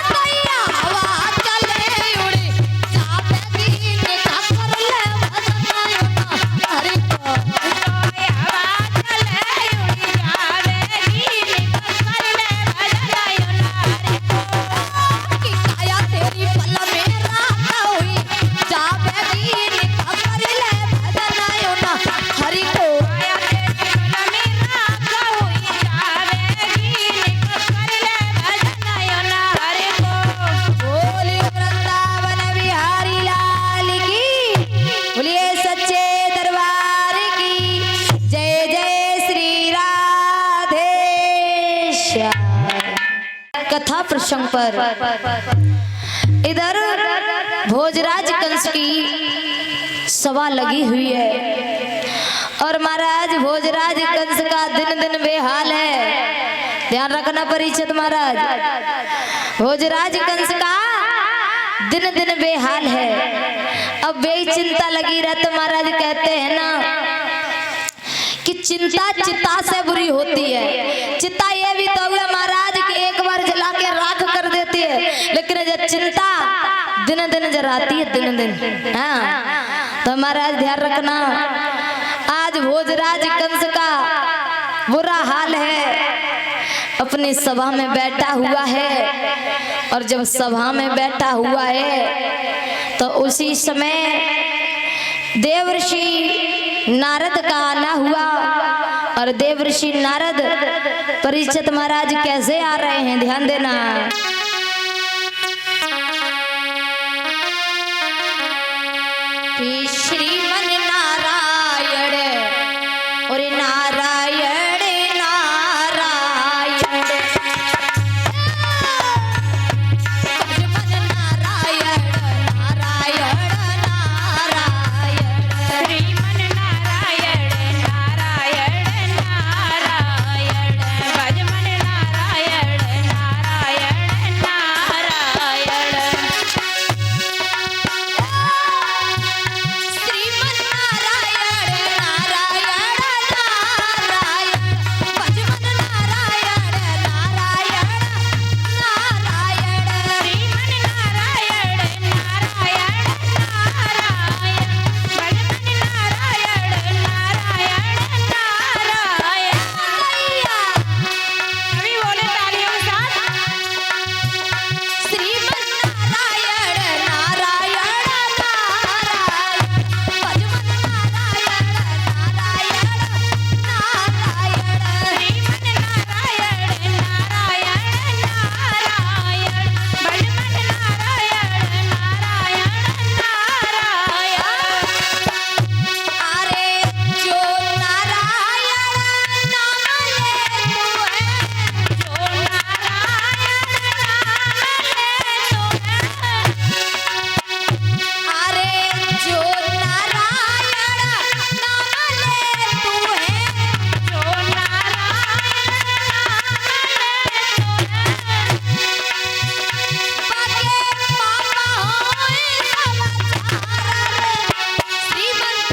कैया हवा चले उड़े जावे कीन कर ले भजन आयो ना हरि को। जी तो हवा चले उड़े जावे कीन कर ले भजन आयो ना हरि को। कि काया तेरी पल में रात हुई जावे कीन कर ले भजन आयो ना हरि को। काया तेरी पल में रात हुई जावे कीन कर ले भजन आयो ना हरि को। बोलिए वृंदावन बिहारी लाल की, बोलिए सच्चे दरबार की जय जय श्री राधे श्याम। कथा प्रसंग पर इधर भोजराज कंस की सभा लगी हुई है, और महाराज भोजराज कंस का दिन दिन बेहाल है। ध्यान रखना परीक्षित महाराज, भोजराज कंस का दिन दिन बेहाल है। अब बेही चिंता लगी रहती। महाराज कहते हैं ना कि चिंता चिता से बुरी होती है। चिता ये भी तो हुआ महाराज कि एक बार जला के राख कर देती है, लेकिन जब चिंता दिन दिन जलाती है, दिन दिन। हाँ, तो महाराज ध्यान रखना, आज भोजराज कंस का बुरा हाल है। अपनी सभा में बैठा हुआ है, और जब सभा में बैठा हुआ है तो उसी समय देवर्षि नारद का आना हुआ। और देवर्षि नारद परीक्षित महाराज कैसे आ रहे हैं, ध्यान देना। कि श्रीमन नारायण और नारायण नारायण, श्रीमन नारायण नारायण नारायण, श्रीमन नारायण नारायण नारायण, भजमन नारायण नारायण नारायण, श्रीमन नारायण नारायण नारायण, भजमन नारायण नारायण नारायण, श्रीमन नारायण नारायण नारायण, भजमन नारायण नारायण नारायण। अभी बोले तालियों के साथ। श्रीमन नारायण नारायण नारायण, भजमन नारायण नारायण नारायण, श्रीमन नारायण नारायण नारायण, भजमन नारायण नारायण नारायण। अरे जो नारायण नाम ले तू है, जो नारायण नाम ले तो है, अरे जो नारायण नाम ले तू है, जो नारायण नाम ले तो है, बाके पापा होए समाचार रे। श्रीमन नारायण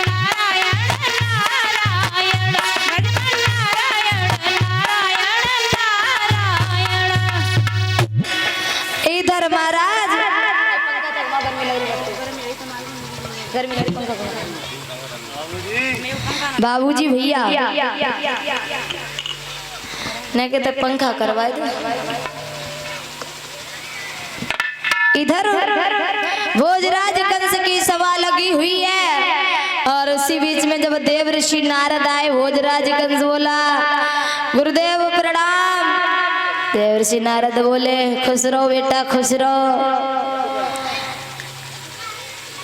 नारायण इधर महाराज बाबूजी भैया नहीं कहते पंखा करवा दो। इधर भोजराज कंस की सभा लगी हुई है, और उसी बीच में जब देव ऋषि नारद आए, भोजराज कंस बोला गुरुदेव प्रणाम। देव ऋषि नारद बोले खुश रहो बेटा, खुश रहो।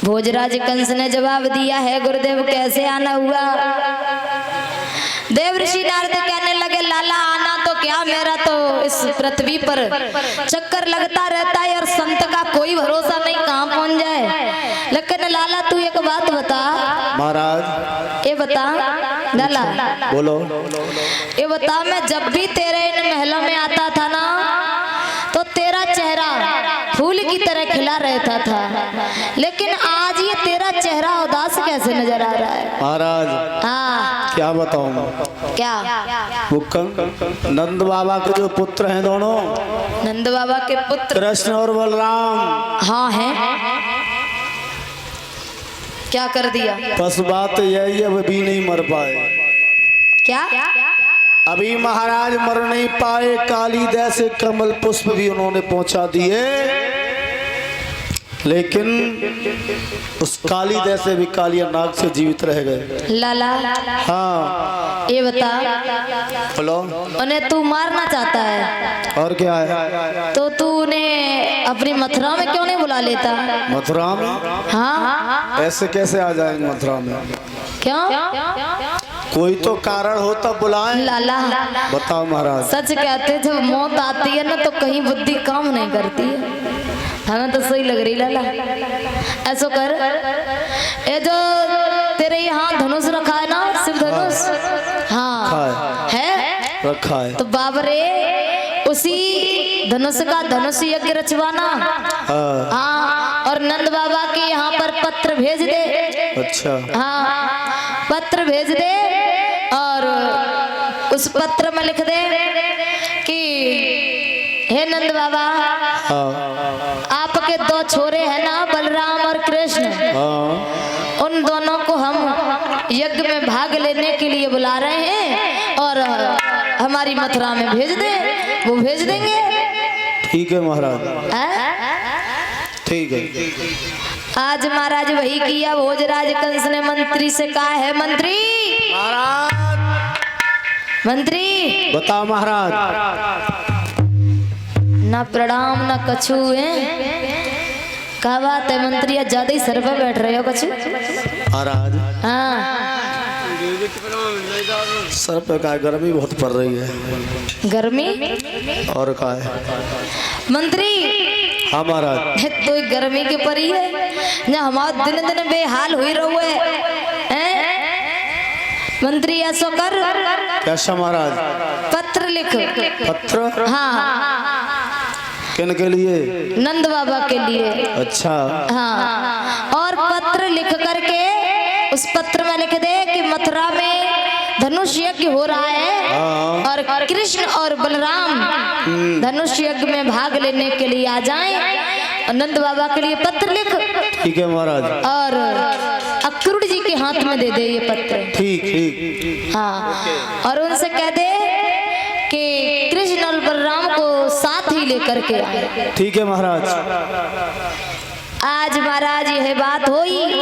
भोजराज कंस ने जवाब दिया है गुरुदेव कैसे आना हुआ। देव ऋषि नारद कहने लगे लाला आना तो क्या, मेरा तो इस पृथ्वी पर चक्कर लगता रहता है और संत का कोई भरोसा नहीं कहाँ पहुंच जाए। लेकिन लाला तू एक बात बता। महाराज ये बता लाला, बोलो। ये बता मैं जब भी तेरे इन महलों में आता था ना, तो तेरा चेहरा फूल की तरह खिला रहता था, लेकिन आज ये तेरा चेहरा उदास कैसे नजर आ रहा है। महाराज हाँ क्या बताऊं, क्या, वो नंद बाबा के जो पुत्र हैं दोनों, नंद बाबा के पुत्र कृष्ण और बलराम, हाँ है, क्या कर दिया। बस बात यही है, वे भी नहीं मर पाए। क्या अभी महाराज मर नहीं पाए, काली जैसे कमल पुष्प भी उन्होंने पहुंचा दिए, लेकिन उस काली जैसे भी कालिया नाग से जीवित रह गए। लाला हाँ ये बता, बोलो। उन्हें तू मारना चाहता है और क्या है, तो तू उन्हें अपनी मथुरा में क्यों नहीं बुला लेता। मथुरा में हाँ ऐसे कैसे आ जाएंगे मथुरा में। क्यों? कोई तो कारण हो तब बुलाएं। लाला बताओ महाराज। सच कहते जब मौत आती है ना तो कहीं बुद्धि काम नहीं करती है। हमें तो सही लग रही लाला। ऐसो कर, ये जो तेरे यहाँ धनुष रखा है ना, शिव धनुष, हाँ है रखा है तो बाबरे उसी धनुष का धनुष यज्ञ रचवाना। हाँ। हाँ, और नंद बाबा के यहाँ पर पत्र भेज दे। अच्छा। हाँ, पत्र भेज दे और उस पत्र में लिख दे कि हे नंद बाबा, हाँ। आपके दो छोरे हैं ना, बलराम और कृष्ण, हाँ। उन दोनों को हम यज्ञ में भाग लेने के लिए बुला रहे हैं और हमारी मथुरा में भेज दे। वो भेज देंगे। ठीक है महाराज, ठीक है। आज महाराज वही किया। भोजराज कंस ने मंत्री से कहा है, मंत्री महाराज मंत्री बताओ महाराज। ना प्रणाम ना कछु है। क्या बात है मंत्री, आज ज्यादा ही सर पे बैठ रहे हो कछु? महाराज हाँ, सर पे का गर्मी बहुत पड़ रही है। गर्मी और का है मंत्री? हाँ महाराज। तो ये गर्मी के परी है ना, हमारा दिन दिन बेहाल हुई रहो है। मंत्री ऐसा कर, कैसा महाराज? पत्र लिख। पत्र? हाँ, किन के लिए? नंद बाबा के लिए। अच्छा। हाँ, और पत्र लिख करके उस पत्र में लिख दे कि मथुरा में धनुष यज्ञ हो रहा है और कृष्ण और बलराम धनुष यज्ञ में भाग लेने के लिए आ जाएं। और नंद बाबा के लिए पत्र लिख। ठीक है महाराज। और अक्रूर जी के हाथ में दे दे ये पत्र। ठीक ठीक। हाँ, और उनसे कह दे कि कृष्ण और बलराम को साथ ही लेकर के आए। ठीक है महाराज। आज महाराज यह बात हुई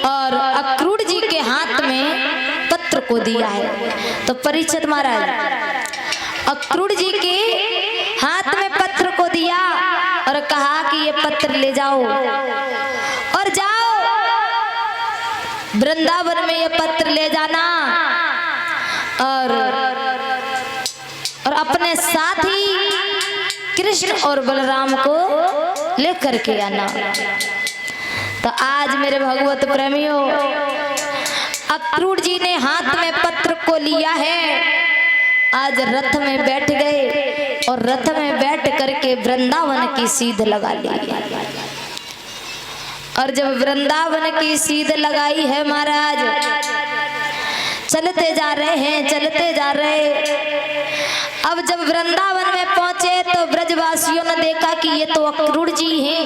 और अक्रूर जी के हाथ में पत्र को दिया है। तो परीक्षित महाराज अक्रूर जी के हाथ में पत्र को दिया और कहा कि ये पत्र ले जाओ और जाओ वृंदावन में ये पत्र ले जाना और अपने साथ ही कृष्ण और बलराम को लेकर के आना। तो आज मेरे भगवत प्रेमियों, अक्रूर जी ने हाथ में पत्र को लिया है। आज रथ में बैठ गए और रथ में बैठ करके वृंदावन की सीध लगा ली। और जब वृंदावन की सीध लगाई है महाराज, चलते जा रहे हैं, चलते जा रहे। अब जब वृंदावन में पहुंचे तो ब्रजवासियों ने देखा कि ये तो अक्रूर जी हैं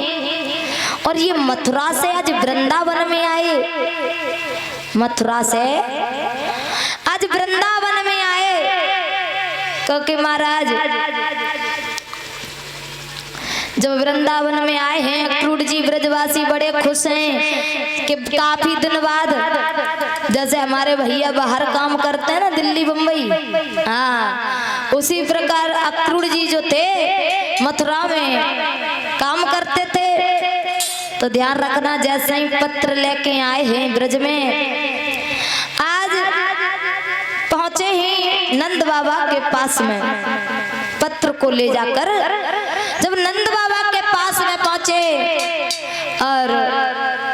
और ये मथुरा से आज वृंदावन में आए। मथुरा से आज वृंदावन में आए क्योंकि महाराज जब वृंदावन में आए हैं अक्रूर जी, ब्रजवासी बड़े खुश हैं कि काफी दिन बाद, जैसे हमारे भैया बाहर काम करते हैं ना दिल्ली बम्बई, हाँ उसी प्रकार अक्रूर जी जो थे मथुरा में काम करते थे। तो ध्यान रखना, जैसे ही पत्र लेके आए हैं ब्रज में, आज पहुंचे ही नंद बाबा के पास में पत्र को ले जाकर। जब नंद बाबा के पास में पहुंचे और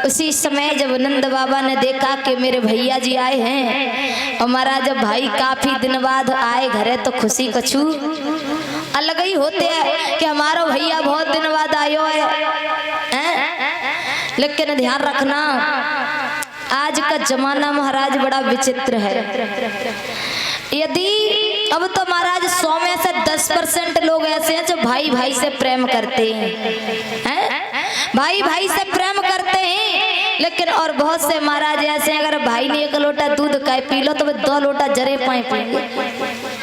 उसी समय जब नंद बाबा ने देखा कि मेरे भैया जी आए हैं, हमारा जब भाई काफी दिन बाद आए घरे तो खुशी कछु अलग ही होते हैं कि हमारा भैया बहुत दिन बाद आयो है। लेकिन ध्यान रखना, आज का जमाना महाराज बड़ा विचित्र है। यदि अब तो महाराज 100 में से 10% लोग ऐसे हैं जो भाई भाई से प्रेम करते हैं, भाई भाई से प्रेम करते हैं। लेकिन और बहुत से महाराज ऐसे हैं, अगर भाई ने 1 लोटा दूध का पी लो तो वे 2 लोटा जरे पाए पिएंगे।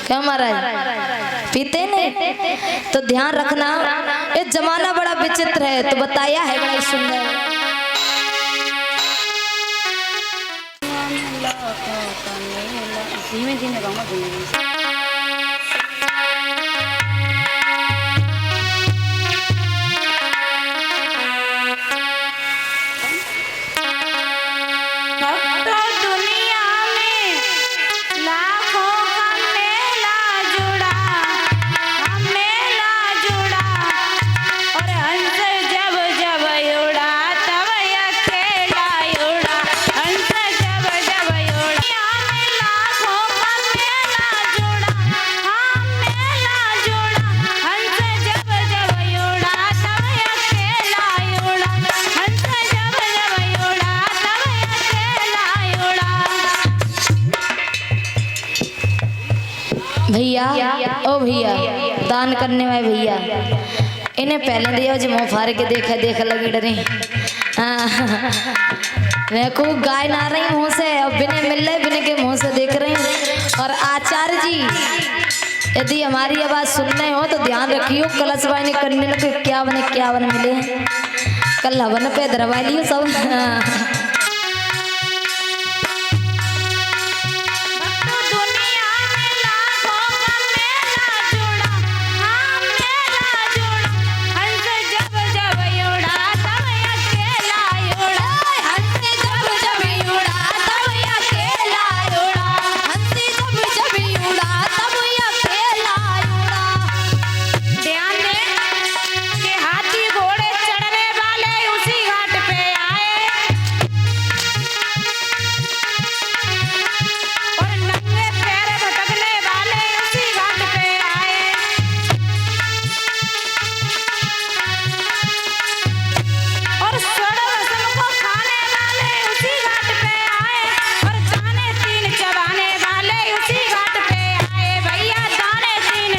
क्यों महाराज पीते नहीं? तो ध्यान रखना, ये जमाना बड़ा विचित्र है। तो बताया है बड़ा सुंदर। धीमे धीमे गाऊंगा, धीमे दुनिया भैया, ओ भैया, दान करने वाले भैया, इन्हें पहले दिया जो मुँह फाड़ के देख लगी डरे। मैं को गाय ना रही मुँह से, अब बिने मिल रहे बिने के मुँह से देख रही। और आचार्य जी, यदि हमारी आवाज सुनने हो तो ध्यान रखियो, कलश वाहिनी करने लगे क्या बने मिले, कल हवन पे दरवा लियो सब। दुनिया में लाखों का मेला जुड़ा, हाँ मेला जुड़ा, हंस जब जब उड़ा तब अकेला उड़ा, हंस जब जब उड़ा तब अकेला उड़ा, हंस जब जब उड़ा तब अकेला उड़ा। ध्यान दे कि हाथी घोड़े चढ़ने वाले उसी घाट पे आए, और नंगे पैर भटकने वाले उसी घाट पे आए, और सड़ो रसम को खाने वाले उसी घाट पे आए, और दाने तीन चबाने वाले उसी घाट पे आए। भैया दाने तीन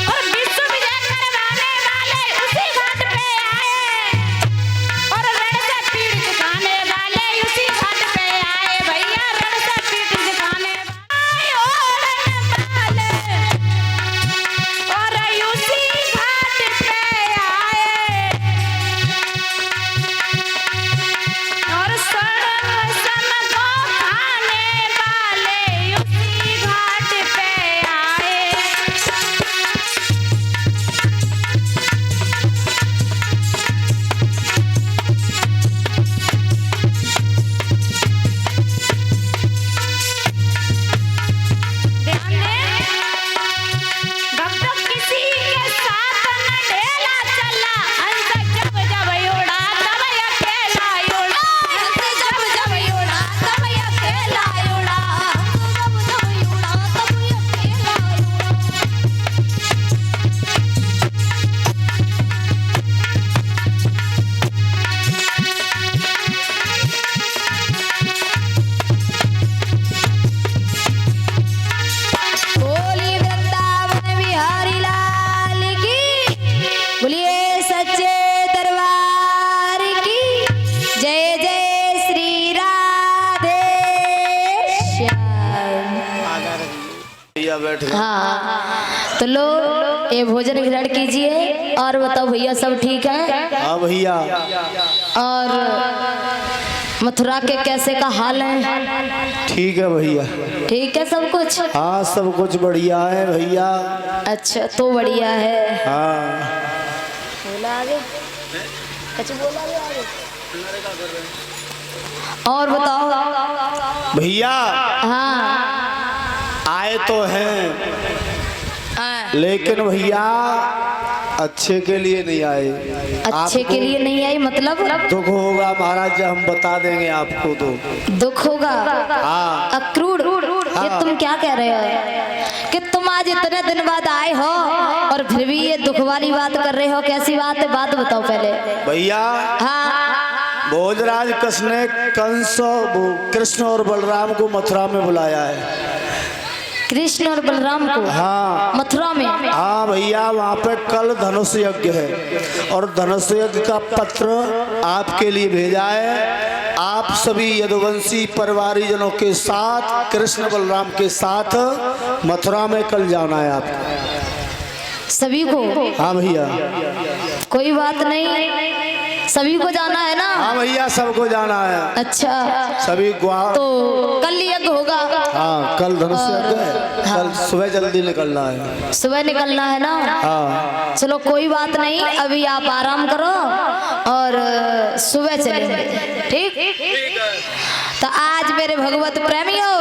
और विश्व विजय करवाने वाले उसी घाट पे आए, और रण से पीड़ दिखाने वाले उसी घाट पे आए। भैया रण से पीड़ दिखाने वाले और उसी घाट पे आए, और सड़म सम को खाने वाले उसी घाट पे आए। ध्यान दे भक्तों, किसी के साथ न ढेला चला, हंस जब जब उड़ा तब अकेला उड़ा, हंस जब जब उड़ा तब अकेला उड़ा, हंस जब जब उड़ा तब अकेला उड़ा। बोली वृंदावन बिहारी लाल की, बोलिए सच्चे दरबार की जय जय श्री राधे श्याम। भैया बैठ गए। हाँ तो लो ये भोजन ग्रहण कीजिए, और बताओ भैया सब ठीक है? हाँ भैया, और मथुरा के कैसे का हाल है? ठीक है भैया। ठीक है सब कुछ? हाँ सब कुछ बढ़िया है भैया। अच्छा तो बढ़िया है। हाँ बोला आगे, कुछ बोला आगे। और बताओ भैया, हाँ आए तो हैं लेकिन भैया अच्छे के लिए नहीं आए। अच्छे के लिए नहीं आई मतलब? दुख होगा महाराज, हम बता देंगे आपको। तो दुख होगा? हाँ। अक्रूर, ये तुम क्या कह रहे हो कि तुम आज इतने दिन बाद आए हो और फिर भी ये दुख वाली बात कर रहे हो? कैसी बात है, बात बताओ पहले। भैया हाँ भोजराज कृष्ण ने कृष्ण और बलराम को मथुरा में बुलाया है। कृष्ण और बलराम को? हाँ मथुरा में? हाँ भैया, वहाँ पे कल धनुष यज्ञ है, और धनुष यज्ञ का पत्र आपके लिए भेजा है। आप सभी यदुवंशी परिवारीजनों के साथ, कृष्ण बलराम के साथ मथुरा में कल जाना है आपको। सभी को? हाँ भैया। कोई बात नहीं, सभी को जाना है ना? हाँ भैया सबको जाना है। अच्छा सभी तो कल यज्ञ होगा? हाँ कल धनुष यज्ञ है, कल सुबह जल्दी निकलना है। सुबह निकलना है ना? हाँ चलो कोई बात नहीं, अभी आप आराम करो और सुबह चलेंगे, ठीक? तो आज मेरे भगवत प्रेमियों,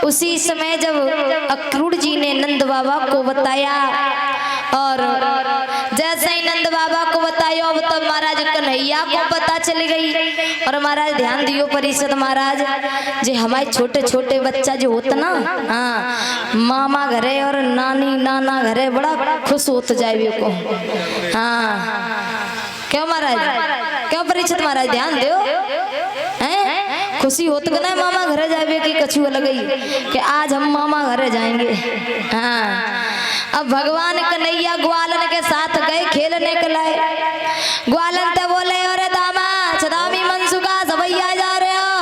उसी समय जब अक्रूर जी ने नंद बाबा को बताया, और जैसे ही नंद बाबा को बताया अब तो महाराज कन्हैया को पता चल गई। और महाराज ध्यान दियो परिषद महाराज, जे हमारे छोटे छोटे बच्चा जो होता ना, हाँ मामा घरे और नानी नाना घरे बड़ा खुश होता जाए को। हाँ क्यों महाराज, क्यों परिषद महाराज ध्यान दो। खुशी होत ना मामा घरे जावे की कछु अलग ही कि आज हम मामा घरे जाएंगे। हाँ, अब भगवान कन्हैया ग्वालन के साथ गए खेलने के लिए। ग्वालन तो बोले अरे दामा छदामी मनसुखा सभैया जा रहे हो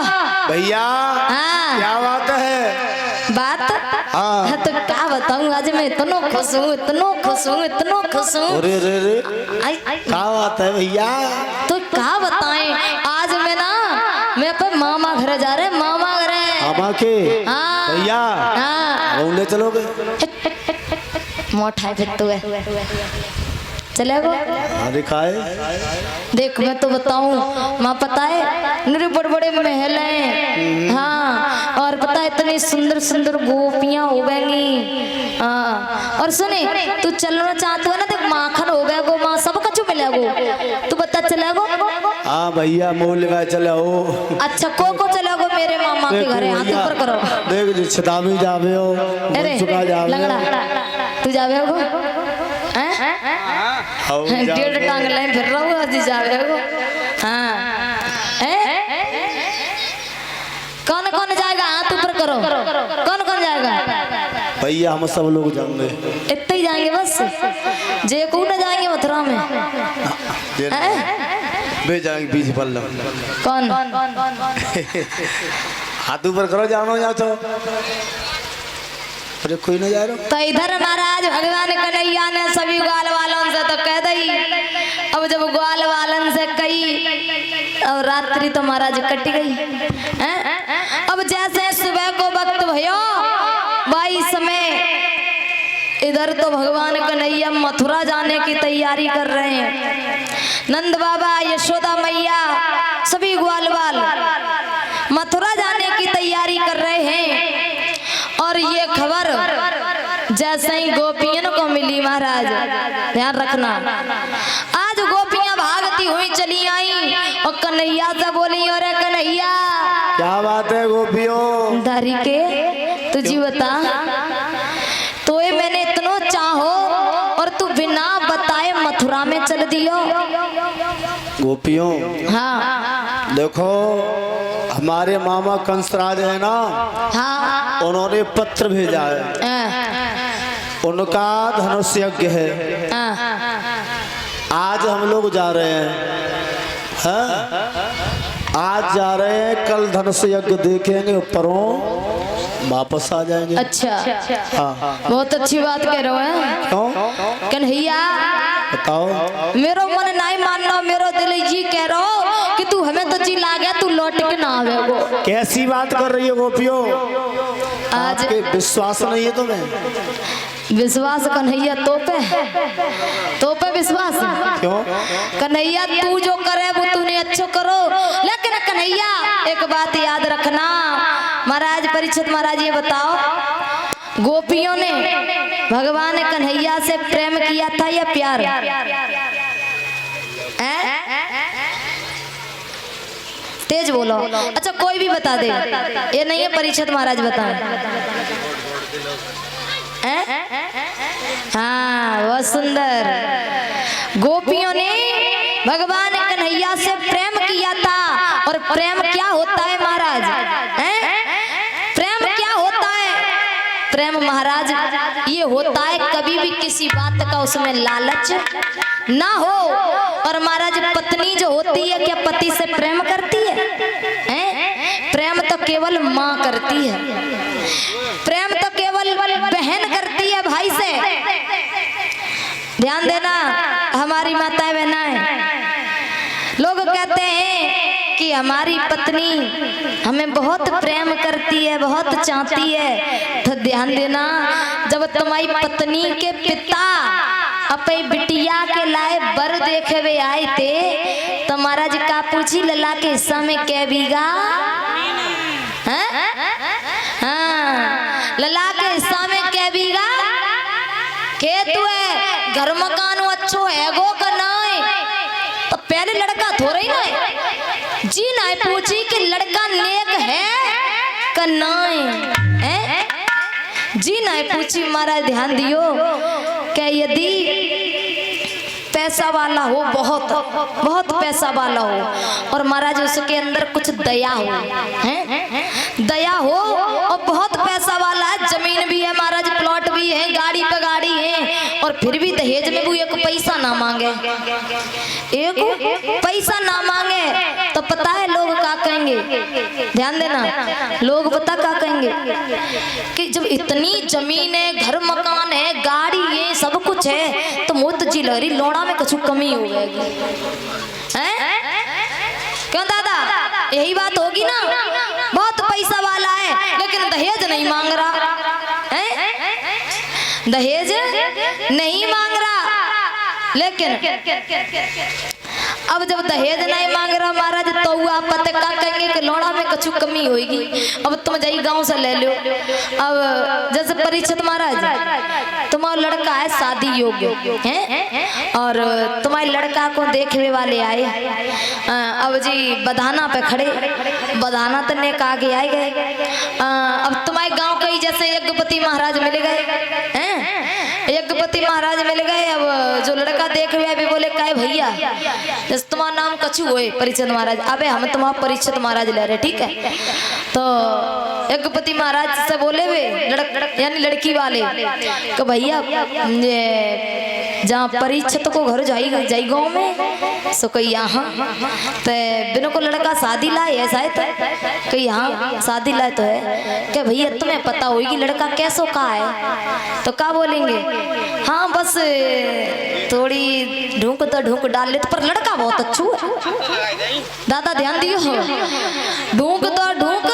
भैया। हाँ। क्या बात है? बात हाँ। तो क्या बताऊं, आज मैं इतना खुश हूँ, इतना खुश हूँ, इतना खुश हूँ। अरे रे रे, आई क्या बात है भैया? तो क्या बताएं, आज मैं अपन मामा घर जा रहे, मामा घरे। मामा के? हाँ। भैया हाँ। बोले चलोगे? मोटा है फिर तो है। चलेगो? हाँ दिखाए। देख मैं तो बताऊं, माँ पता है मेरे बड़े बड़े महल हैं। हाँ, और पता है इतनी सुंदर सुंदर गोपियां हो गएंगी। हाँ, और सुने तू चलना चाहता है ना, देख माखन हो गया गो, माँ सब कछु मिलेगो, तू बता चलेगो? हाँ भैया मोल लगा चले हो। अच्छा को चलेगो मेरे मामा के घरे? हाथ ऊपर करो। देख जी छदामी जावे हो, मनसुखा जावे हो। लंगड़ा तू जावे हो? डेढ़ टांग लाइन फिर रहा हूँ आज जावे हो। हाँ, कौन कौन जाएगा? हाथ ऊपर करो। कौन कौन जाएगा? भैया हम सब लोग जाएंगे। इतने ही जाएंगे बस? जे को न जाएंगे मथुरा में? वे जाएंगे बीच पल्लव। कौन? हाथ ऊपर करो, जानो जाओ तो। अरे कोई ना जा रहा। तो इधर महाराज भगवान कन्हैया ने सभी ग्वाल वालों से तो कह दी। अब जब ग्वाल वालन से कही, और रात्रि तो महाराज कट गई। अब जैसे सुबह को वक्त भयो, भाई समय इधर तो भगवान कन्हैया मथुरा जाने की तैयारी कर रहे हैं। नंद बाबा, यशोदा मैया, सभी ग्वाल वाल मथुरा जाने की तैयारी कर रहे हैं। और ये खबर जैसे ही गोपियों को मिली, महाराज ध्यान रखना, आज गोपियां भागती हुई चली आई और कन्हैया से बोली, अरे कन्हैया क्या बात है गोपियों? धरी के तुझी बता, तो ये मैंने इतना चाहो और तू बिना बताए मथुरा में चल दियो। गोपियों हाँ देखो, हमारे मामा कंसराज है ना, हाँ, उन्होंने पत्र भेजा है। उनका धनुष यज्ञ है। आज हम लोग जा रहे हैं। आज जा रहे हैं, कल धनुष यज्ञ देखेंगे, परों वापस आ जाएंगे। अच्छा, हाँ। बहुत अच्छी बात कह रहे हो हैं। क्यों? कन्हैया बताओ। मेरो मन नहीं मानना, मेरो दिल जी कह रहा हो कि तू हमें तो जी ला गया, तू लौट के ना आवे वो। कैसी बात कर रही हो गोपियों? आज आपके विश्वास नहीं है तुम्हें? विश्वास कन्हैया तो पे विश्वास। क्यों? कन्हैया तू जो करे वो तूने अच्छो करो, लेकिन कन्हैया एक बात याद रखना। महाराज परीक्षित महाराज ये बताओ, गोपियों ने भगवान कन्हैया से प्रेम किया था या प्यार? तेज बोलो। अच्छा कोई भी बता दे, ये नहीं है परीक्षित महाराज बताओ। हाँ बहुत सुंदर। गोपियों ने भगवान कन्हैया से प्रेम किया था। और प्रेम क्या होता है महाराज? प्रेम क्या होता है? प्रेम महाराज ये होता है कभी भी किसी बात का उसमें लालच ना हो। और महाराज पत्नी जो होती है क्या पति से प्रेम करती है? प्रेम तो केवल माँ करती है, प्रेम तो केवल बहन करती है भाई से। ध्यान देना हमारी माताएं बहनाएं, लोग कहते हैं कि हमारी पत्नी हमें बहुत प्रेम करती है, बहुत चाहती है। तो ध्यान देना, जब तुम्हारी पत्नी के पिता अपनी बिटिया के लाए बर देखे हुए आए थे, तो महाराज का पूछी लला के हिस्सा में क्या बीगा? हाँ, लला के हिस्सा में क्या बीगा? खेत है, घर मकान अच्छो है गो का नाय। तो पहले लड़का थोड़ा ही ना जी ना पूछी कि लड़का नेक है का नाय जी ना पूछी। महाराज ध्यान दियो कि यदि पैसा वाला हो, बहुत बहुत पैसा वाला हो, और महाराज उसके अंदर कुछ दया हो, हैं दया हो, और बहुत पैसा वाला है, जमीन भी है महाराज, प्लॉट भी है, गाड़ी पे गाड़ी है, और फिर भी दहेज में भी एक पैसा ना मांगे, एक पैसा ना मांगे, तो पता है लोग क्या कहेंगे? ध्यान देना, लोग पता क्या कहेंगे कि जब इतनी जमीन है, घर मकान है, गाड़ी है, सब कुछ है, तो मोत जी लहरी लोड़ा में कुछ कमी हो गएगी, हैं? क्यों दादा? यही बात होगी ना, बहुत पैसा वाला है लेकिन दहेज नहीं मांग रहा है, दहेज नहीं मांग रहा, लेकिन अब जब दहेज नहीं मांग रहा महाराज, तो आप पता क्या कहेंगे कि लोड़ा में कछु कमी होगी। अब तुम जाइए गांव से ले लो, अब जैसे परीक्षित महाराज, तुम्हारा लड़का है शादी योग्य है, और तुम्हारे लड़का को देखने वाले आए, अब जी बधाना पे खड़े, बधाना तो ने कहा के आए गए, अब तुम्हारे गांव के ही जैसे यज्ञपति महाराज मिल गए हैं, यज्ञपति महाराज मिल गए, अब जो लड़का देख हुए अभी बोले काय भैया जैसे तुम्हारा नाम कछु हुए परीक्षित महाराज, अबे हम तुम्हारा परीक्षित महाराज ले रहे, ठीक है? तो यज्ञपति महाराज से बोले वे यानी लड़की वाले कि भैया जहाँ परीक्षित को घर जाई गाँव में सो कही यहाँ तो बिनो को लड़का शादी लाए, ऐसा है तो कही यहाँ शादी लाए तो है क्या भैया तुम्हें पता होगी लड़का कैसो का है? तो क्या बोलेंगे? हाँ बस थोड़ी ढूंक तो ढूंक डाल लेते पर लड़का बहुत अच्छा है। दादा ध्यान दियो, ढूंक तो ढूंक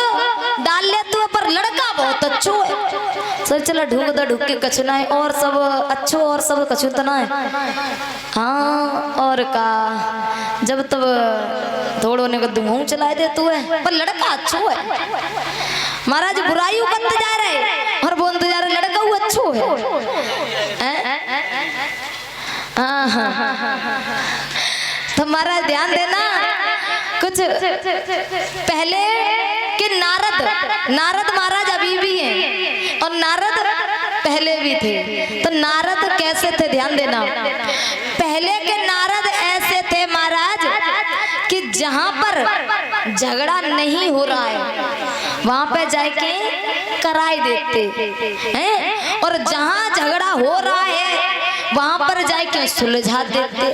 डाल ले तू पर लड़का बहुत अच्छा है। सर चला ढूंक तो ढूंक के कछु ना है और सब अच्छो और सब कछु तो ना है। हाँ और का जब तब थोड़ो ने दुमू चलाए दे तू है पर लड़का अच्छा है। महाराज बुराई करते जा रहे और बोलते जा रहे लड़का वो अच्छो है। तो महाराज ध्यान देना, कुछ पहले के नारद महाराज अभी भी हैं और नारद पहले भी थे। तो नारद कैसे थे ध्यान देना, पहले के नारद ऐसे थे महाराज कि जहां पर झगड़ा नहीं हो रहा है वहां पे जाके कराई देते हैं और जहां झगड़ा हो रहा है वहां पर जाके सुलझा देते।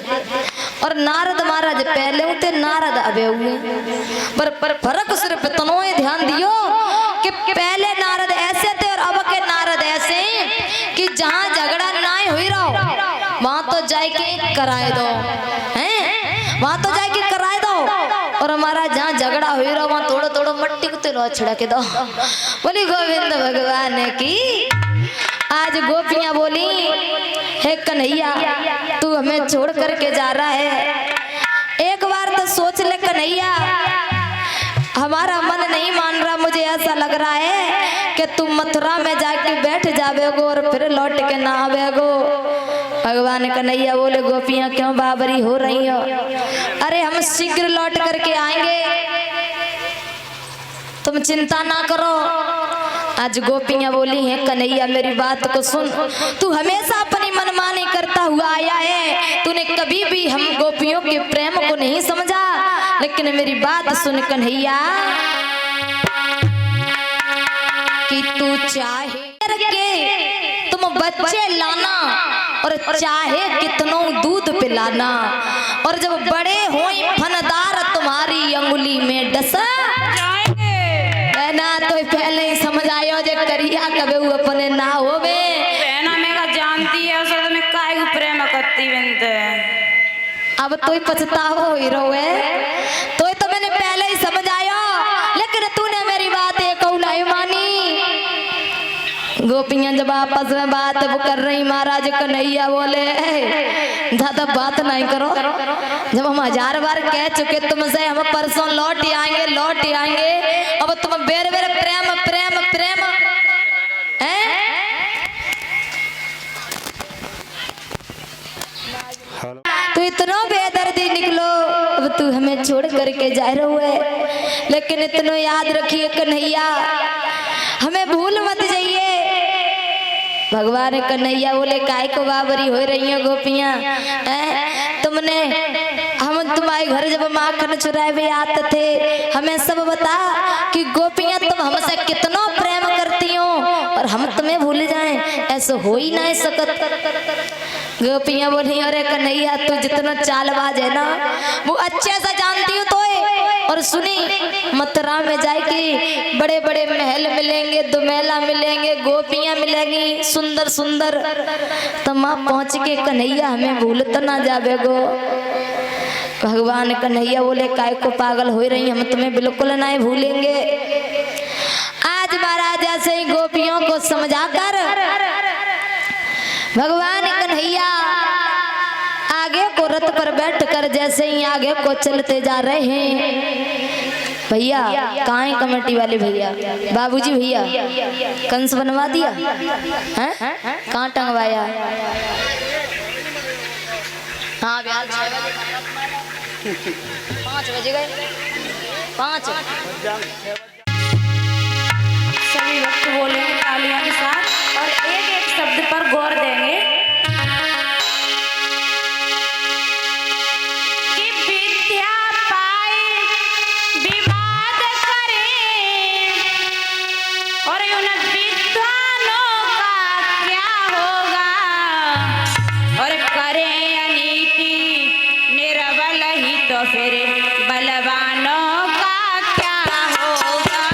और नारद महाराज पहले होते नारद अबे हुए पर फर्क सिर्फ इतना ही ध्यान दियो कि पहले नारद ऐसे थे और अब के नारद ऐसे हैं कि जहां झगड़ा ना हो रहा वहां तो जाके कराए दो हैं, वहां तो जाके कराए दो। और हमारा जहाँ झगड़ा हो रहा वहां थोड़ा थोड़ा मट्टी को तेल छिड़के दो। बोली गोविंद भगवान की। आज गोपियां बोली हे कन्हैया तू हमें छोड़ करके जा रहा है, एक बार तो सोच ले कन्हैया, हमारा मन नहीं मान रहा, मुझे ऐसा लग रहा है कि तुम मथुरा में जाके बैठ जावेगो और फिर लौट के ना आवेगो। भगवान कन्हैया बोले गोपियां क्यों बाबरी हो रही हो? अरे हम शीघ्र लौट करके आएंगे, तुम चिंता ना करो। आज गोपियां बोली हैं कन्हैया मेरी बात को सुन, तू हमेशा अपनी मनमानी करता हुआ आया है, तूने कभी भी हम गोपियों के प्रेम को नहीं समझा, लेकिन मेरी बात सुन कन्हैया कि तू चाहे के तुम बच्चे लाना और चाहे कितनों दूध पिलाना, और जब बड़े होई फनदार तुम्हारी अंगुली में डसा ना तो पहले ही समझ आयो जे करिया कबे वो अपने ना होवे। बहना में का जानती है उसे तो मैं काय को प्रेम करती बनते। अब तो ही पछतावा ही रोए, तो मैंने पहले ही समझ आया, लेकिन तूने मेरी बात एक नहीं मानी। गोपियां जब आपस में बात कर रही, महाराज कन्हैया बोले ज्यादा बात नहीं करो, जब हम 1000 बार कह चुके तुमसे हम परसों लौट आएंगे, अब तुम बेर बेर प्रेम प्रेम प्रेम तो इतना बेदर्दी निकलो, अब तू हमें छोड़ करके जा रहे है, लेकिन इतना याद रखिए कन्हैया हमें भूल मत जाइए। भगवान कन्हैया बोले काय को बाबरी हो रही हो गोपियां, तुमने हम तुम्हारे घर जब माखन चुराए हुए आते थे, हमें सब बता कि गोपियां तुम हमसे कितना प्रेम करती हो और हम तुम्हें भूल जाएं, ऐसा हो ही नहीं सकत। गोपियां बोली अरे कन्हैया तू जितना चालबाज है ना वो अच्छे से जानती हो तो और सुनी मथुरा में जाएगी बड़े बड़े महल मिलेंगे, दुमेला मिलेंगे, गोपियां मिलेंगी सुंदर सुंदर, तब वहां पहुंच के कन्हैया हमें भूल तो ना जावे गो। भगवान कन्हैया बोले काय को पागल हो रही, हम तुम्हें बिल्कुल नहीं भूलेंगे। आज महाराज ऐसे ही गोपियों को समझाकर भगवान कन्हैया आगे को रथ पर बैठकर जैसे ही आगे को चलते जा रहे हैं। भैया कहाँ है कमेटी वाले भैया, बाबूजी भैया कंस बनवा दिया हैं, कहाँ टंगवाया? हाँ 5 बजे गए 5। सभी भक्त बोलेंगे तालियों के साथ और एक एक शब्द पर गौर देंगे कि विद्या पाई विवाद करें और उन विद्वानों का क्या होगा, और करें अनीति निर्बल ही तो फिर बलवानों का क्या होगा।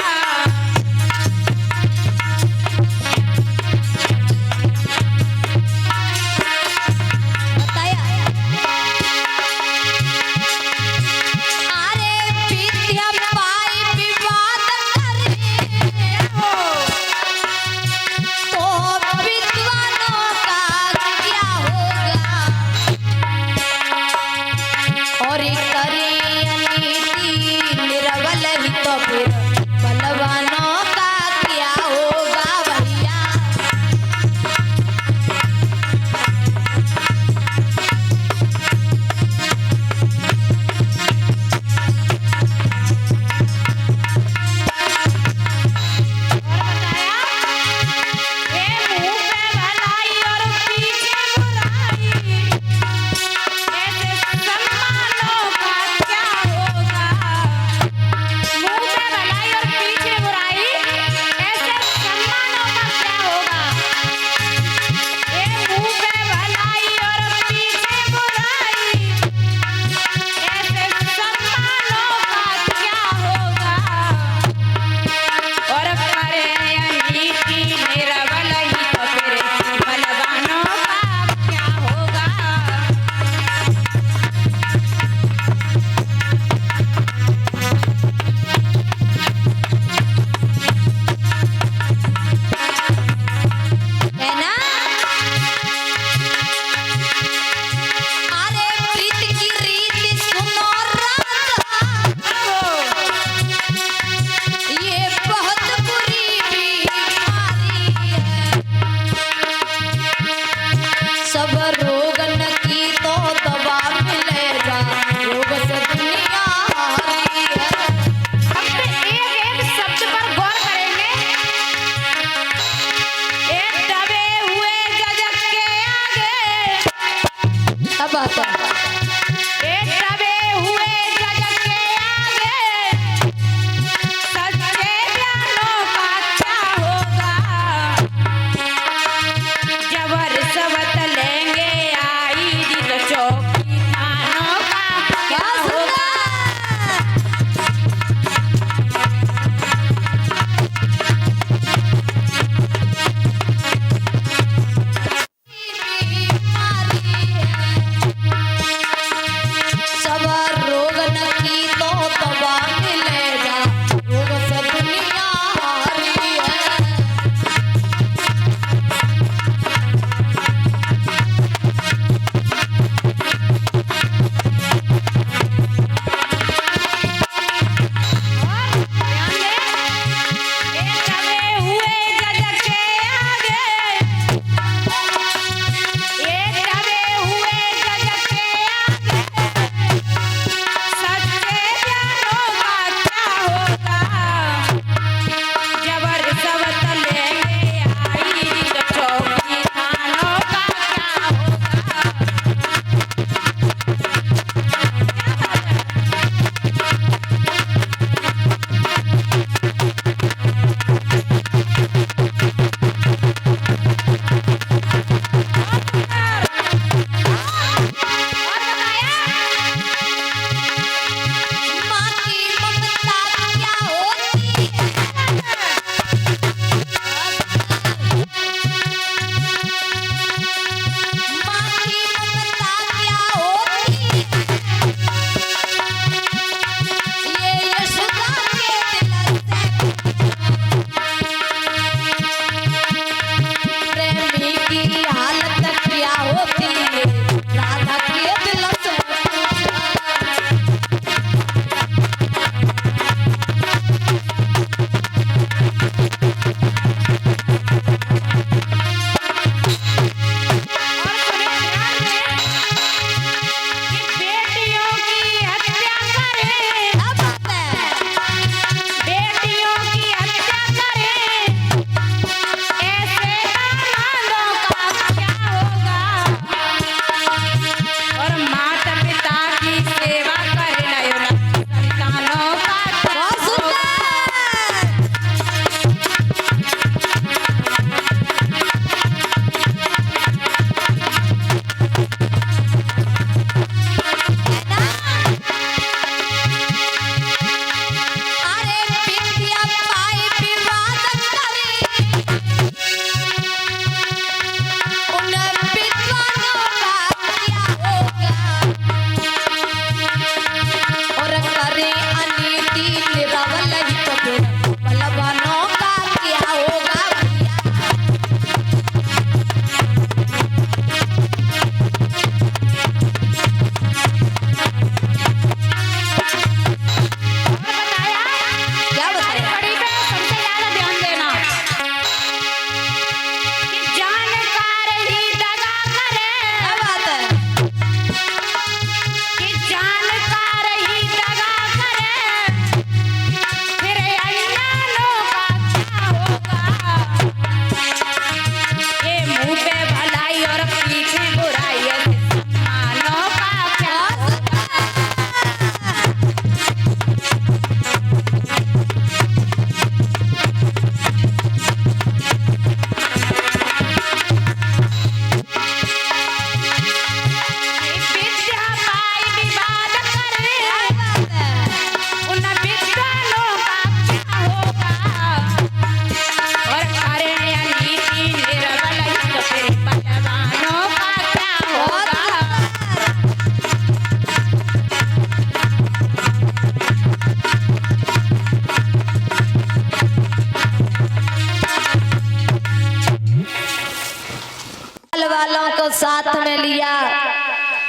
वालों को साथ में लिया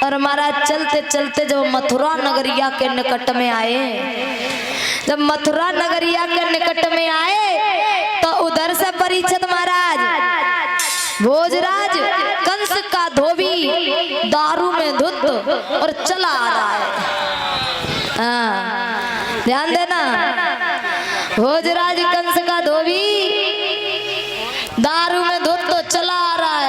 और महाराज चलते चलते जब मथुरा नगरिया के निकट में आए, जब मथुरा नगरिया के निकट में आए तो उधर से परीक्षित महाराज भोजराज कंस का धोबी दारू में धुत और चला आ रहा है। हाँ ध्यान देना, भोजराज कंस का धोबी दारू में धुत तो चला आ रहा है।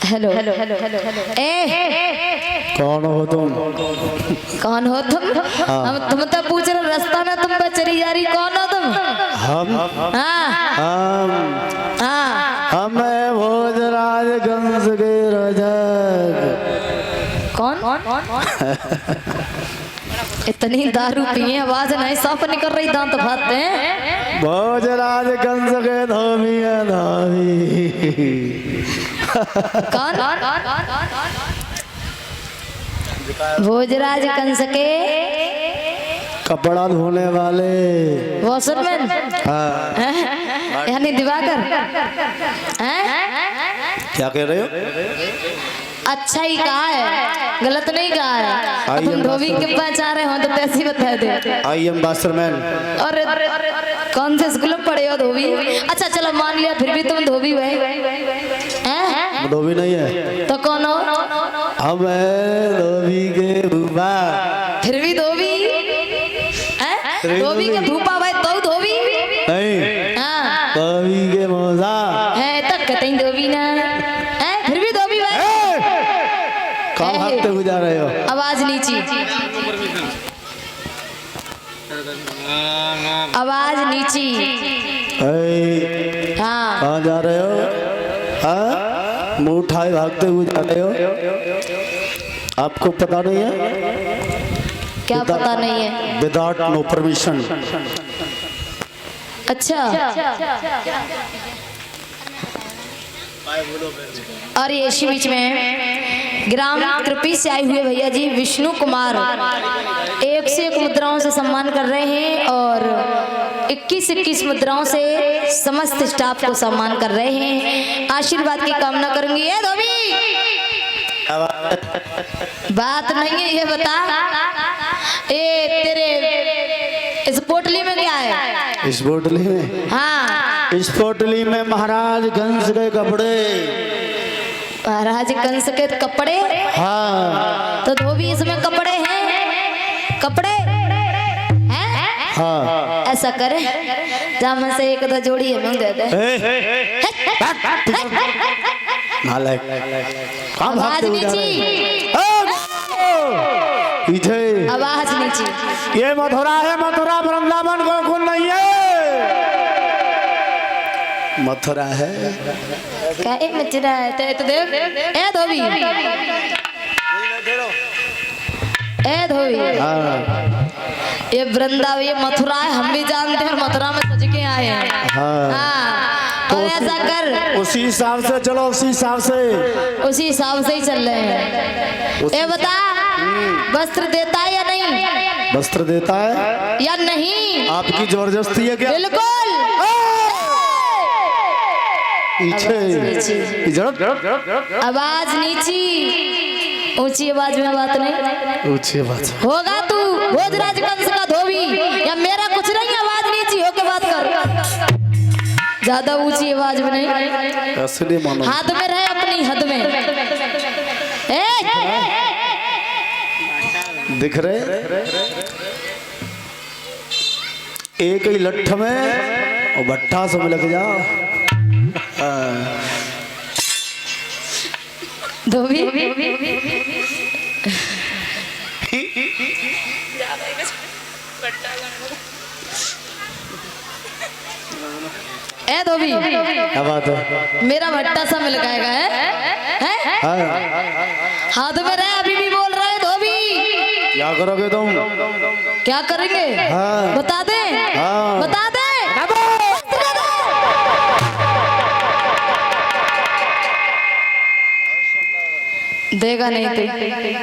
हेलो हेलो हेलो हेलो ए कौन हो तुम? कौन हो तुम? हम तुम तो पूछ रहे रास्ता में तुम पर चली जा रही, कौन हो तुम? हम हाँ हम है भोजराज कंस के रजक। कौन? इतनी दारू पिए आवाज नहीं साफ नहीं कर रही, दांत फाड़ते हैं। भोजराज कंस के धोबी है धोबी। कौन? भोजराज कंस के कपड़ा धोने वाले वॉशरमैन, हाँ। यानी दिवाकर हैं? क्या कह रहे हो? अच्छा ही कहा है, गलत नहीं कहा है। आई तुम एम धोबी के पहचान रहे हो तो कैसे ही बता दे। I am बास्टरमैन। और कौन से स्कूल में पढ़े हो धोबी? अच्छा चलो मान लिया फिर भी तुम धोबी हुए हैं? धोबी नहीं है तो कौन हो? हम है धोबी के भूपा। फिर भी धोबी हैं? धोबी के भूपा भाई तो धोबी नहीं, हाँ धोबी के मौसा है तक कतई धोबी ना है, फिर भी धोबी भाई। कहाँ भागते गुजार रहे हो? आवाज नीची, आवाज नीची। हाँ कहाँ जा रहे हो? हाँ, मुंह उठाए भागते हुए जा रहे हो? आपको पता नहीं है? क्या पता नहीं है? Without no permission. अच्छा और ये इसी बीच में ग्राम त्रिपी से आए हुए भैया जी विष्णु कुमार 1 से 1 मुद्राओं से सम्मान कर रहे हैं और 21 मुद्राओं से समस्त स्टाफ को सम्मान कर रहे हैं। आशीर्वाद की कामना करूंगी। ये धोबी बात नहीं है, ये बता ये तेरे इस पोटली में क्या है? इस बोतली में? हाँ इस पोटली में महाराज कंस के कपड़े। महाराज कंस के कपड़े? हाँ। तो धोबी इसमें कपड़े हैं? कपड़े हैं? हाँ। ऐसा करे जाम से एक दो जोड़ी हमें दे दे। नालायक। कहाँ आवाज भागते हुए जा रहे नीची, हो? पीछे। आवाज नीची। ये मथुरा है, मथुरा वृंदावन गोकुल नहीं है। मथुरा है। क्या एक मचरा है तो देख ए धोबी, ए धोबी हाँ। ये वृंदावन ये मथुरा है, हम भी जानते हैं, मथुरा में सज के आए हैं। हाँ। हाँ और ऐसा कर उसी हिसाब से चलो, उसी हिसाब से, उसी हिसाब से ही चल रहे हैं। ये बता वस्त्र देता है या नहीं? वस्त्र देता है या नहीं? आपकी जबरदस्ती है क्या? बिल्कुल। पीछे इधर। आवाज नीची, ऊंची आवाज में बात नहीं ऊंची बात होगा। तू भोजराज कंस का धोबी या मेरा कुछ नहीं, आवाज नीची होके बात कर, ज्यादा ऊंची आवाज में नहीं। असली मानो हाथ में रहे अपनी हद में। दिख रहे एक ही लठ में और भट्ठा सब लग जाओ। धोबी ए धोबी क्या बात है? मेरा भट्टा सा मिल गएगा है? हाँ। हाथ में रहे अभी भी बोल रहे धोबी। क्या करोगे तुम? क्या करेंगे? हाँ। बता दे, हाँ। बता दे। देगा नहीं तो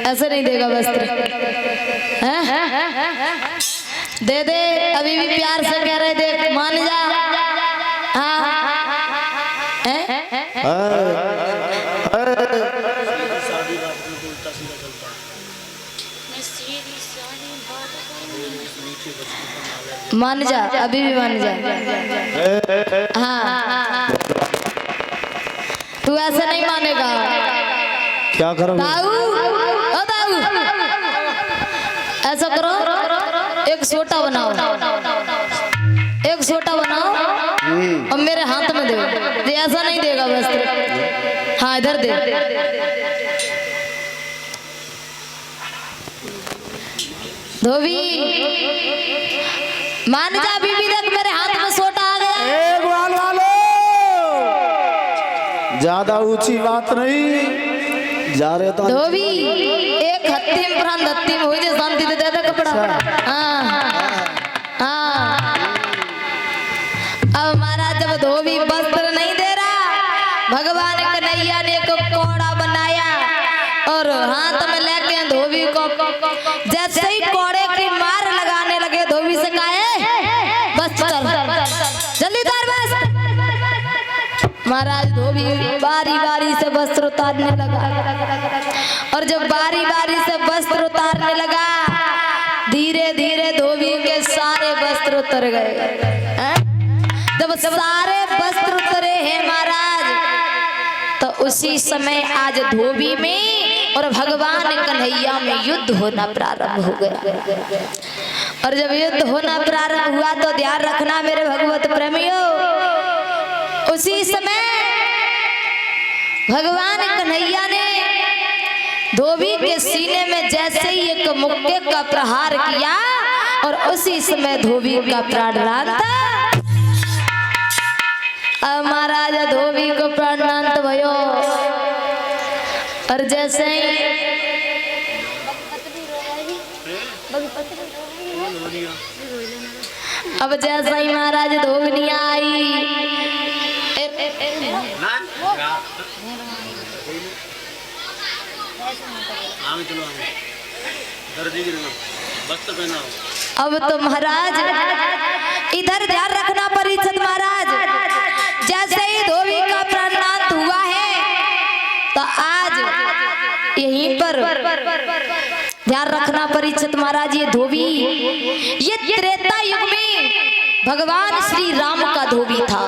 ऐसे नहीं देगा वस्त्र हैं? दे दे, अभी भी प्यार से कह रहे देख मान जा। हाँ मान जा, अभी भी मान जा। हाँ तू ऐसा नहीं मानेगा। क्या करोगे? दाऊ, ओ दाऊ, ऐसा करो, एक सोटा बनाओ, एक सोटा बनाओ और मेरे हाथ में दो। ये ऐसा नहीं देगा वस्त्र। हाँ इधर दे। धोबी मान जा, बीबी देख मेरे हाथ में सोटा आ गया। एक बाल वालो, ज्यादा ऊंची बात नहीं जा रहे तो। धोबी एक हत्तीम प्राण हत्तीम हो जाए, शांति दे दे कपड़ा। हाँ हाँ अब महाराज जब धोबी वस्त्र नहीं दे रहा, भगवान कन्हैया ने एक कोड़ा बनाया और हाथ में लेके धोबी को जैसे ही कोड़े की मार लगाने लगे, धोबी से कहा बस चल जल्दी उतार बस। महाराज धोबी बारी बारी से वस्त्र उतारने लगा और जब बारी बारी से वस्त्र उतारने लगा, धीरे धीरे धोबी के सारे वस्त्र उतर गए। जब सारे वस्त्र उतरे हैं महाराज, तो उसी समय आज धोबी में और भगवान कन्हैया में युद्ध होना प्रारंभ हो गया। और जब युद्ध होना प्रारंभ हुआ तो ध्यान रखना मेरे भगवत प्रेमियों, उसी समय भगवान कन्हैया ने धोबी के सीने में जैसे ही एक मुक्के का प्रहार किया और उसी समय धोबी का प्राणनाथ। अब महाराज धोबी को प्राणनाथ भयो और जैसे ही अब जैसा ही महाराज धोबनी आई, अब तो महाराज इधर ध्यान रखना परीक्षित महाराज, जैसे ही धोबी का प्राणनाथ हुआ है तो आज यहीं पर ध्यान रखना परीक्षित महाराज, ये धोबी ये त्रेता युग में भगवान श्री राम का धोबी था।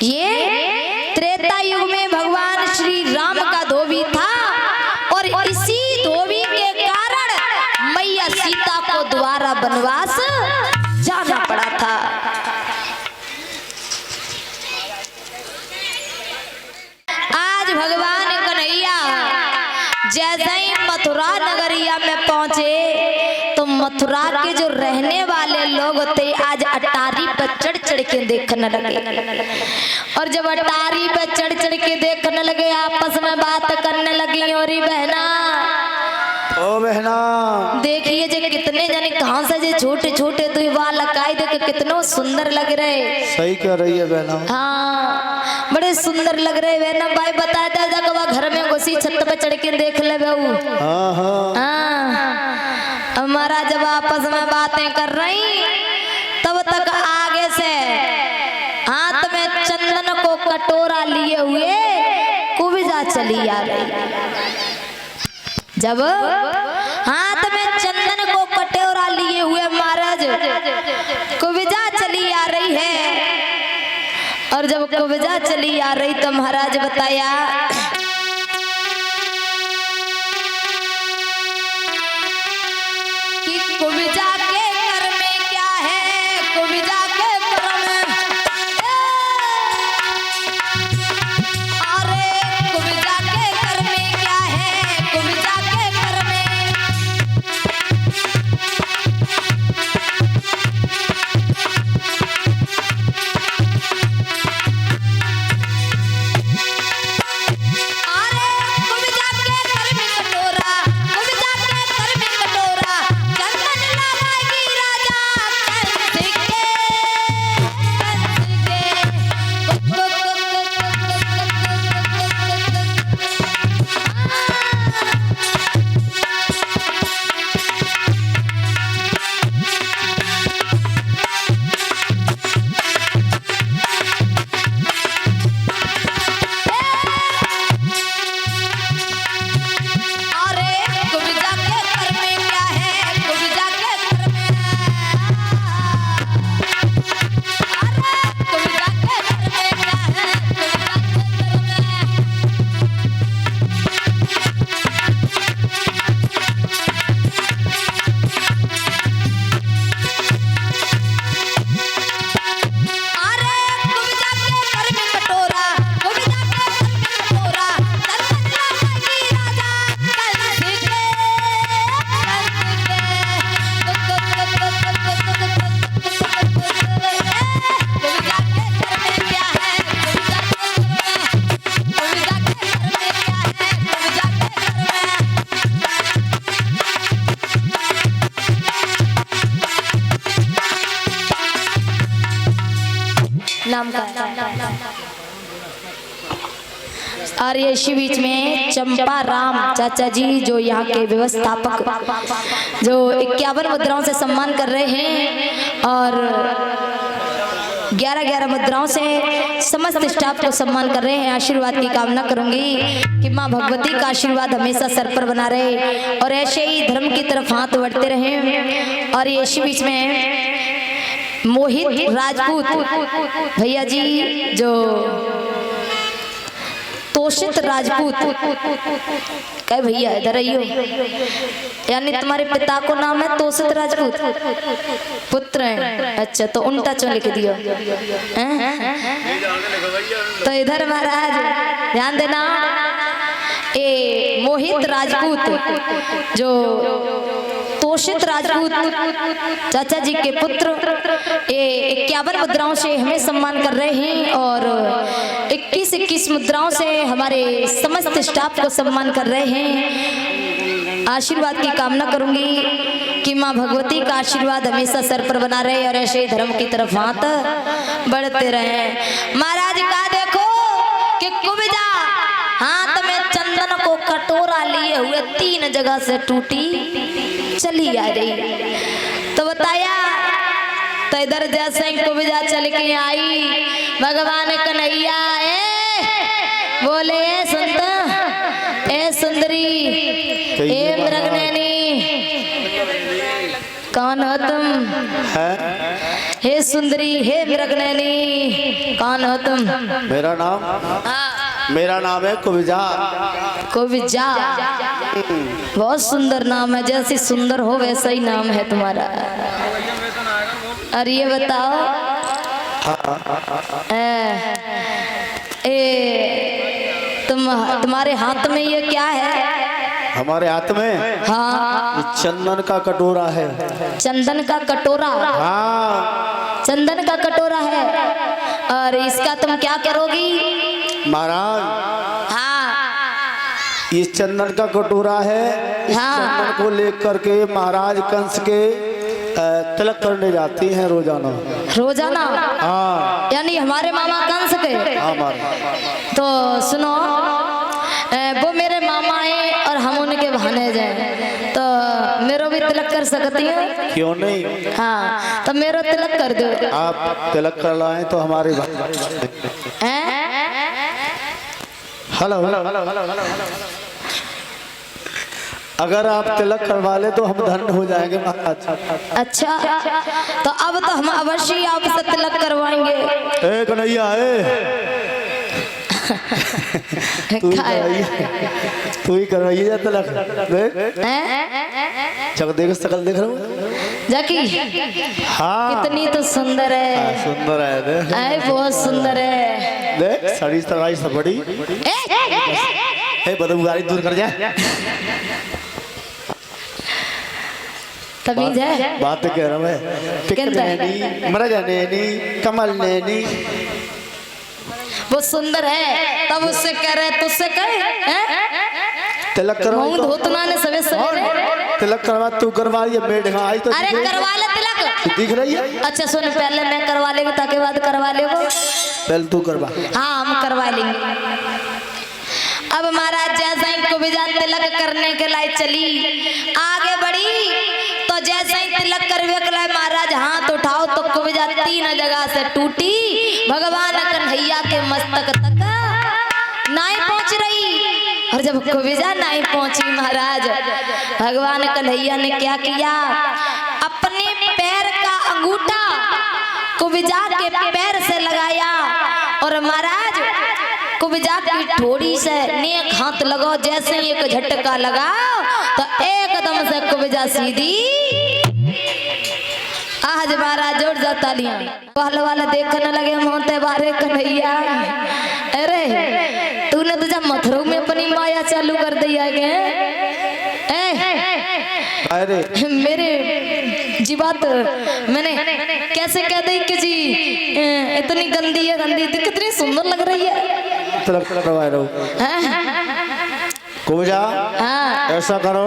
ये त्रेता युग में भगवान श्री राम का धोबी था और इसी धोबी के कारण मैया सीता को दोबारा वनवास जाना पड़ा था। आज भगवान कन्हैया जैसे ही मथुरा नगरिया में पहुंचे तो मथुरा के जो रहने वाले लोग थे आज अटारी पर चढ़ चढ़ के देखने लगे और जब अटारी पर चढ़ चढ़ के देखने लगे आपस में बात करने लगी। और बहना ओ बहना देखिए जे कितने जने कहां से जे छोटे छोटे तो बाल लगाए देख कितने सुंदर लग रहे। सही कह रही है बहना। हाँ बड़े सुंदर लग रहे बहना। भाई बताया था जगह घर में घुसी छत पे चढ़ के देख ले बहू। हाँ हाँ हमारा जब आपस में बातें कर रही तब तक आगे से हाथ में चंदन को कटोरा लिए हुए कुबिजा चली आ रही। जब हाथ में चंदन को कटोरा लिए हुए महाराज कुबिजा चली आ रही है और जब कुबिजा चली आ रही तो महाराज बताया कि कुबिजा के कर में क्या है, कुबिजा के कर में अरे कुबिजा के कर में क्या है, कुबिजा के कर में नाम का। और ये इसी बीच में चंपा राम चाचा जी जो यहाँ के व्यवस्थापक जो 51 मुद्राओं से सम्मान कर रहे हैं और 11-11 मुद्राओं से समस्त स्टाफ को सम्मान कर रहे हैं। आशीर्वाद की कामना करूंगी कि माँ भगवती का आशीर्वाद हमेशा सर पर बना रहे और ऐसे ही धर्म की तरफ हाथ बढ़ते रहे। और ये इसी बीच में मोहित राजपूत भैया जी जो तोषित राजपूत कहे भैया इधर आइयो, यानी तुम्हारे पिता को नाम है तोषित राजपूत, पुत्र हैं। अच्छा तो उल्टा क्यों लिख दियो हैं? तो इधर महाराज ध्यान देना, ए मोहित राजपूत जो तोषित राजपूत चाचा जी के पुत्र ये 51 मुद्राओं से हमें सम्मान कर रहे हैं और 21 मुद्राओं से हमारे समस्त स्टाफ को सम्मान कर रहे हैं। आशीर्वाद की कामना करूंगी कि माँ भगवती का आशीर्वाद हमेशा सर पर बना रहे और ऐसे धर्म की तरफ हाथ बढ़ते रहे। महाराज का देखो कि कुबजा हाथ में चंदन को कटोरा लिए हुए 3 जगह से टूटी चली आ रही। तो बताया तो इधर जैसे कुबजा चल के आई भगवान कन्हैया बोले संत ए सुंदरी ए मृगनयनी कौन हो तुम? हे सुंदरी हे मृगनयनी कौन हो तुम? मेरा नाम है कुबजा। कुबजा बहुत सुंदर नाम है, जैसे सुंदर हो वैसा ही नाम है तुम्हारा। और ये बताओ तुम्हारे हाथ में ये क्या है? हमारे हाथ में हाँ चंदन का कटोरा है। चंदन का कटोरा? हाँ चंदन का कटोरा है। और इसका तुम क्या करोगी? महाराज हाँ ये चंदन का कटोरा है। इस चंदन को लेकर के महाराज कंस के तिलक करने जाती हैं रोजाना। रोजाना? हाँ यानी हमारे मामा कंस के? तो सुनो वो मेरे मामा हैं और हम उनके भानेज हैं, तो मेरो भी तिलक कर सकती है? क्यों नहीं। हाँ तो मेरो तिलक कर दो। आप तिलक कर लाए तो हमारे हेलो अगर आप तिलक करवा ले तो हम धन्य हो जाएंगे महाराज। अच्छा तो अब तो हम अवश्य आपसे तिलक करवाएंगे। ए कन्हैया तू ही करवाइए जा तिलक। देख देख सकल देख रहा हूँ जाकी। हाँ कितनी तो सुंदर है। सुंदर है बहुत सुंदर है। देख साड़ी सराई सब बड़ी बदबूगारी दूर कर जाए। तमीज है बात कह रहा मैं। मरजा नैनी कमल नैनी वो सुंदर है तब उससे कह रहे तुझसे कहे तिलक करवा धोतना ने सवे सवेरे तिलक करवा तू करवा ये मेड आई तो अरे करवा ले तिलक दिख रही है। अच्छा सुन पहले मैं करवा लेगी ताकि बाद करवा लेगो। पहले तू करवा। हाँ हम करवा लेंगे। अब महाराज जैसा ही कुबजा तिलक करने के लिए चली आगे बढ़ी तो जैसे ही तिलक करने के लिए महाराज हाथ उठाओ तो कुबजा 3 जगह से टूटी भगवान कन्हैया के मस्तक तक नहीं पहुंच रही। और जब कुबजा नहीं पहुंची महाराज भगवान कन्हैया ने क्या किया? अपने पैर का अंगूठा कुबजा के पैर से लगाया और महाराज कुबजा की ठोड़ी से नेक हाथ लगाओ। जैसे ही एक झटका लगाओ तो एकदम से कुबजा सीधी। आज महाराज जोड़ जाता लिया वाला देखने लगे मोते बारे कन्हैया। अरे तूने तो जब मथुरा में अपनी माया चालू कर दिया गे। अरे मेरे जी बात मैंने कैसे कह दी कि जी इतनी गंदी है गंदी कितनी सुंदर लग रही है। तिलक करवा रहा हूँ कुबजा। हाँ ऐसा करो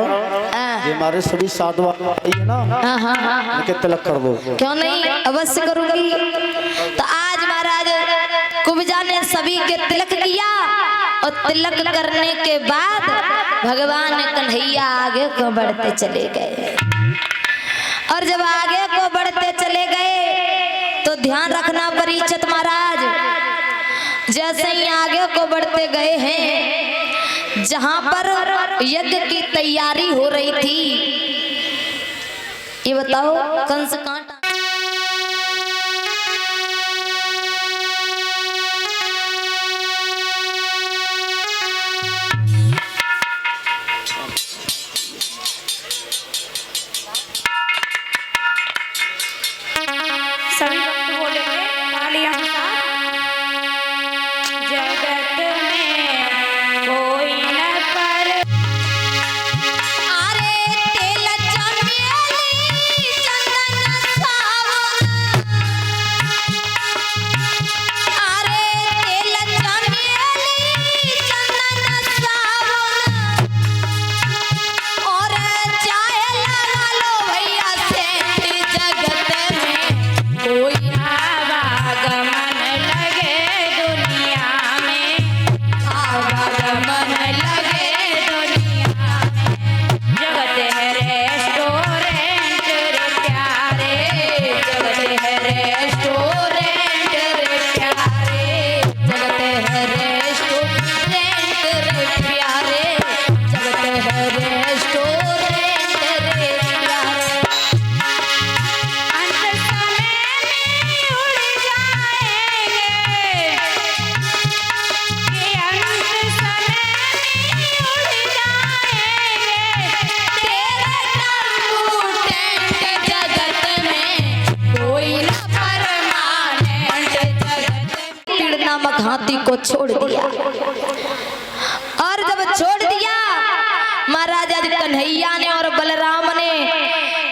ये हमारे सभी साधु भाई है ना हाँ हाँ हाँ इनके तिलक कर दो। क्यों नहीं अवश्य करूंगी। तो आज महाराज सभी के तिलक किया और तिलक करने के बाद भगवान कन्हैया आगे को बढ़ते चले गए। और जब आगे को बढ़ते चले गए तो ध्यान रखना परीक्षित महाराज, जैसे ही आगे को बढ़ते गए हैं, जहां पर यज्ञ की तैयारी हो रही थी, ये बताओ कंस कांटा सभी भक्त बोलेंगे तालियां के साथ। जगत में कोई न कर अरे तेल चमेली चंदन सावन, अरे तेल चमेली चंदन सावन, और चाहे लगा लो भैया सेठ, जगत में कोई आवागमन लगे दुनिया में, आवागमन लगे दुनिया में। जगत है रेस्टोरेंट रे प्यारे, जगत है रेस्टोरेंट रे प्यारे, जगत है रेस्टोरेंट रे प्यारे, जगत है रेस्टोरेंट रे प्यारे। अंत समय में उड़ जाएंगे, कि अंत समय में उड़ जाएंगे। तेरे तंबू टेंट जगत में कोई न परमानेंट, जगत में तीर नामक हाथी को छोड़ दिया। और जब छोड़ दिया महाराजा जी कन्हैया ने और बलराम ने,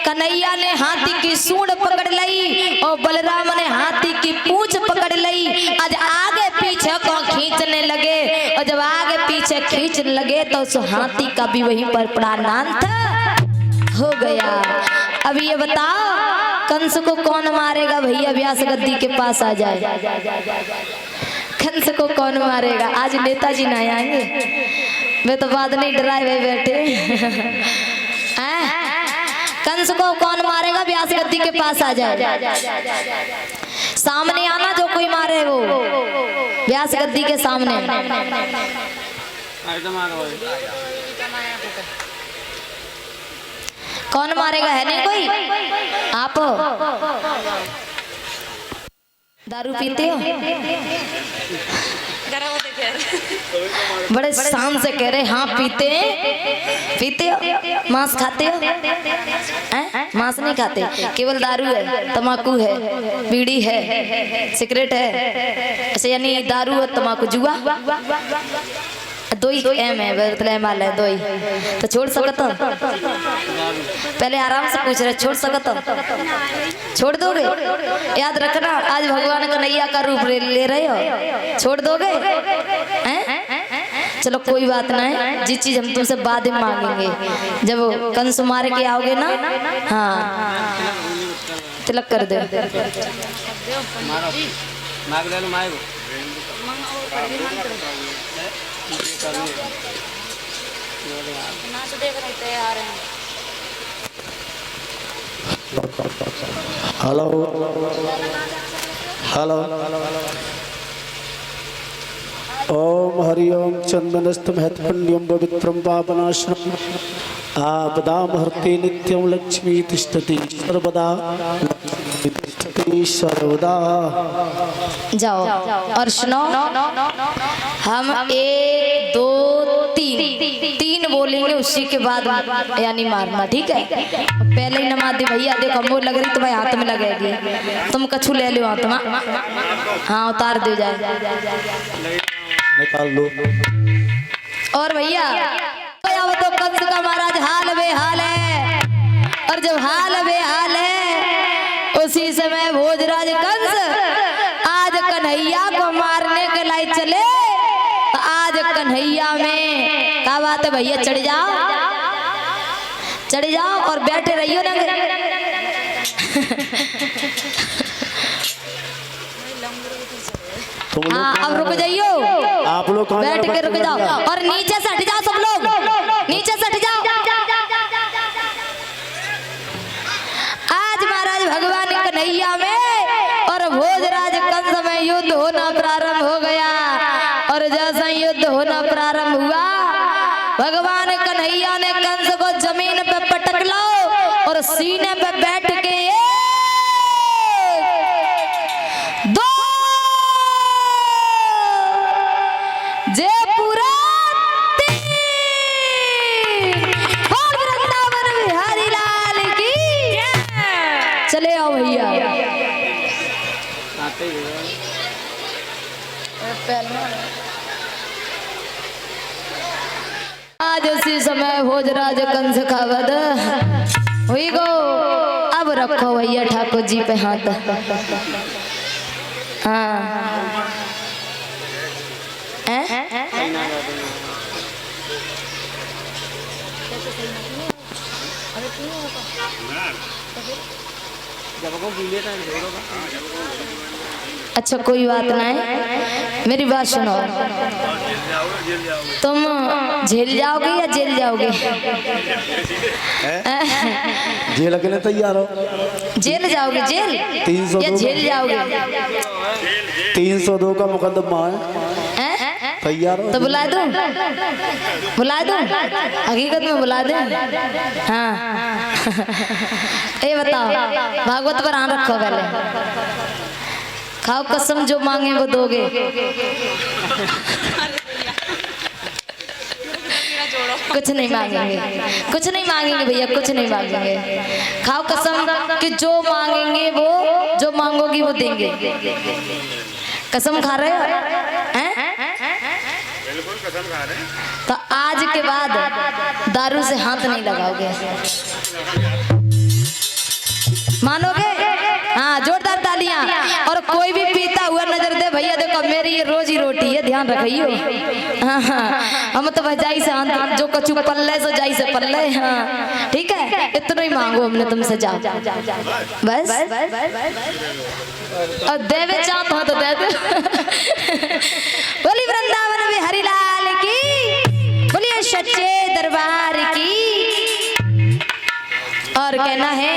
कन्हैया ने हाथी की सूंड पकड़ ली और बलराम ने हाथी की पूंछ पकड़ ली। आज आगे पीछे को खींचने लगे, और जब आगे पीछे खींचने लगे तो उस हाथी का भी वहीं पर प्राणांत हो गया। अब ये बताओ कंस को कौन मारेगा? भैया व्यास गद्दी के पास आ जाए। कंस को कौन मारेगा? आज नेताजी ना आएंगे, वे तो बाद नहीं डराए हुए बैठे हैं। कंस को कौन मारेगा? व्यास गद्दी के पास आ जाए, सामने आना जो कोई मारे वो व्यास गद्दी के सामने। कौन मारेगा? है नहीं कोई? आप दारू पीते हो? बड़े शान से कह रहे हाँ पीते हैं। पीते हो? मांस खाते हो? हैं? मांस नहीं खाते, केवल दारू है, तम्बाकू है, बीड़ी है, सिगरेट है, ऐसे यानी दारू और तम्बाकू, जुआ, दो ही एम है, मतलब माल है दो ही। तो छोड़ सकता? पहले आराम से पूछ रहे, छोड़ सकता? छोड़ दोगे? याद रखना आज भगवान कन्हैया का रूप ले रहे हो, छोड़ दोगे? हैं? चलो कोई बात नहीं, जिस चीज हम तुमसे बाद में मांगेंगे, जब कंस मार के आओगे ना, हाँ तिलक कर दो। हेलो हेलो ओम हरि ओम चंदनस्त महत्पुण्यम पवित्रम पापनाशनम आपदाम हरते नित्यम लक्ष्मी तिष्ठति सर्वदा, तिष्ठति सर्वदा। जाओ और सुनो, हम 1 2 3 बोलेंगे, उसी के बाद यानी मारना, ठीक है? पहले ही नमाज दे भैया, देखो मोर लग रही तुम्हारे हाथ में लगेगी, तुम कछु ले लो हाथ में, हाँ उतार दो जाए, निकाल लो। और भैया तो कंस का महाराज हाल बेहाल है, और जब हाल बेहाल है उसी समय भोजराज कंस आज कन्हैया को मारने के लिए चले। आज कन्हैया में क्या बात है भैया, चढ़ जाओ और बैठे रहियो ना। तुम लोग हाँ अब रुक जाइयो, आप लोग कहाँ बैठ जा के रहे रुक हो? जाओ और नीचे से हट जाओ सब लोग, नीचे से हट जाओ। आज महाराज भगवान कन्हैया में और भोजराज कंस में युद्ध होना प्रारंभ हो गया। और जैसा युद्ध होना प्रारंभ हुआ, भगवान कन्हैया ने कंस को जमीन पे पटक लो और सीने पे बैठ के दो जयपुरा और वृंदावन बिहारी लाल की चले आओ भैया। आज उसी समय भोजराज कंस का वध हुई गो। अब रखो भैया ठाकुर जी पे हाथ। हाँ अच्छा कोई बात नहीं, मेरी बात सुनो। तुम झेल जाओगे या जेल जाओगे? जेल के लिए तैयार हो? जेल जाओगे, जेल 302 या झेल जाओगे? 302 का मुकदमा है, तैयार हो? तो बुला दूं, बुला दूं, हकीकत में बुला दूं। हाँ ये बताओ, भागवत पर आन रखो पहले। खाओ कसम, जो मांगे वो दोगे। कुछ नहीं मांगेंगे, कुछ नहीं मांगेंगे भैया, कुछ नहीं मांगेंगे। खाओ कसम कि जो मांगेंगे वो, जो मांगोगी वो देंगे। कसम खा रहे हो? बिल्कुल कसम खा रहे हैं। तो आज के बाद दारू से हाथ नहीं लगाओगे, मानोगे? हाँ जोरदार तालियां। और कोई भी पीता हुआ नजर दे भैया, देखो मेरी ये रोजी रोटी है, ध्यान रखियो। हाँ हाँ हम तो भजाई से हाथ, जो कछु पल्ले सो जाई से पल्ले। हाँ ठीक है, इतना ही मांगो हमने तुमसे, जाओ बस। और देवे चाहत हो तो दे दे। बोली वृंदावन में हरिलाल की, बोलिए सच्चे दरबार की। और कहना है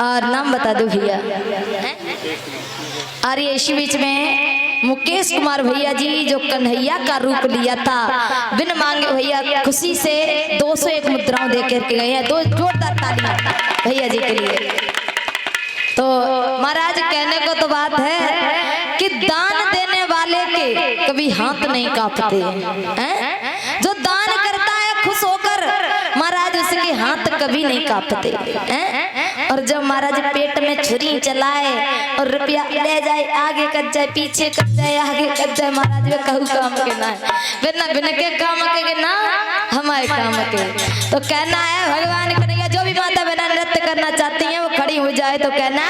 और नाम बता दो भैया। और ये इसी बीच में मुकेश कुमार भैया जी जो कन्हैया का रूप लिया था, बिन मांगे भैया खुशी से 201 मुद्राओं दे करके गए हैं। दो जोरदार तालियां भैया जी के लिए। तो महाराज कहने को तो बात है कि दान देने वाले के कभी हाथ नहीं कांपते हैं। जो दान करता है खुश होकर, महाराज उसके हाथ कभी नहीं कांपते हैं। और जब महाराज पेट में छुरी चलाए और रुपया ले जाए, आगे कट जाए, पीछे कट जाए, आगे कट जाए, महाराज वे कहू काम के ना बिना बिन के काम के ना हमारे काम के। तो कहना है भगवान कन्हैया, जो भी माता बहना नृत्य करना चाहती हैं वो खड़ी हो जाए तो कहना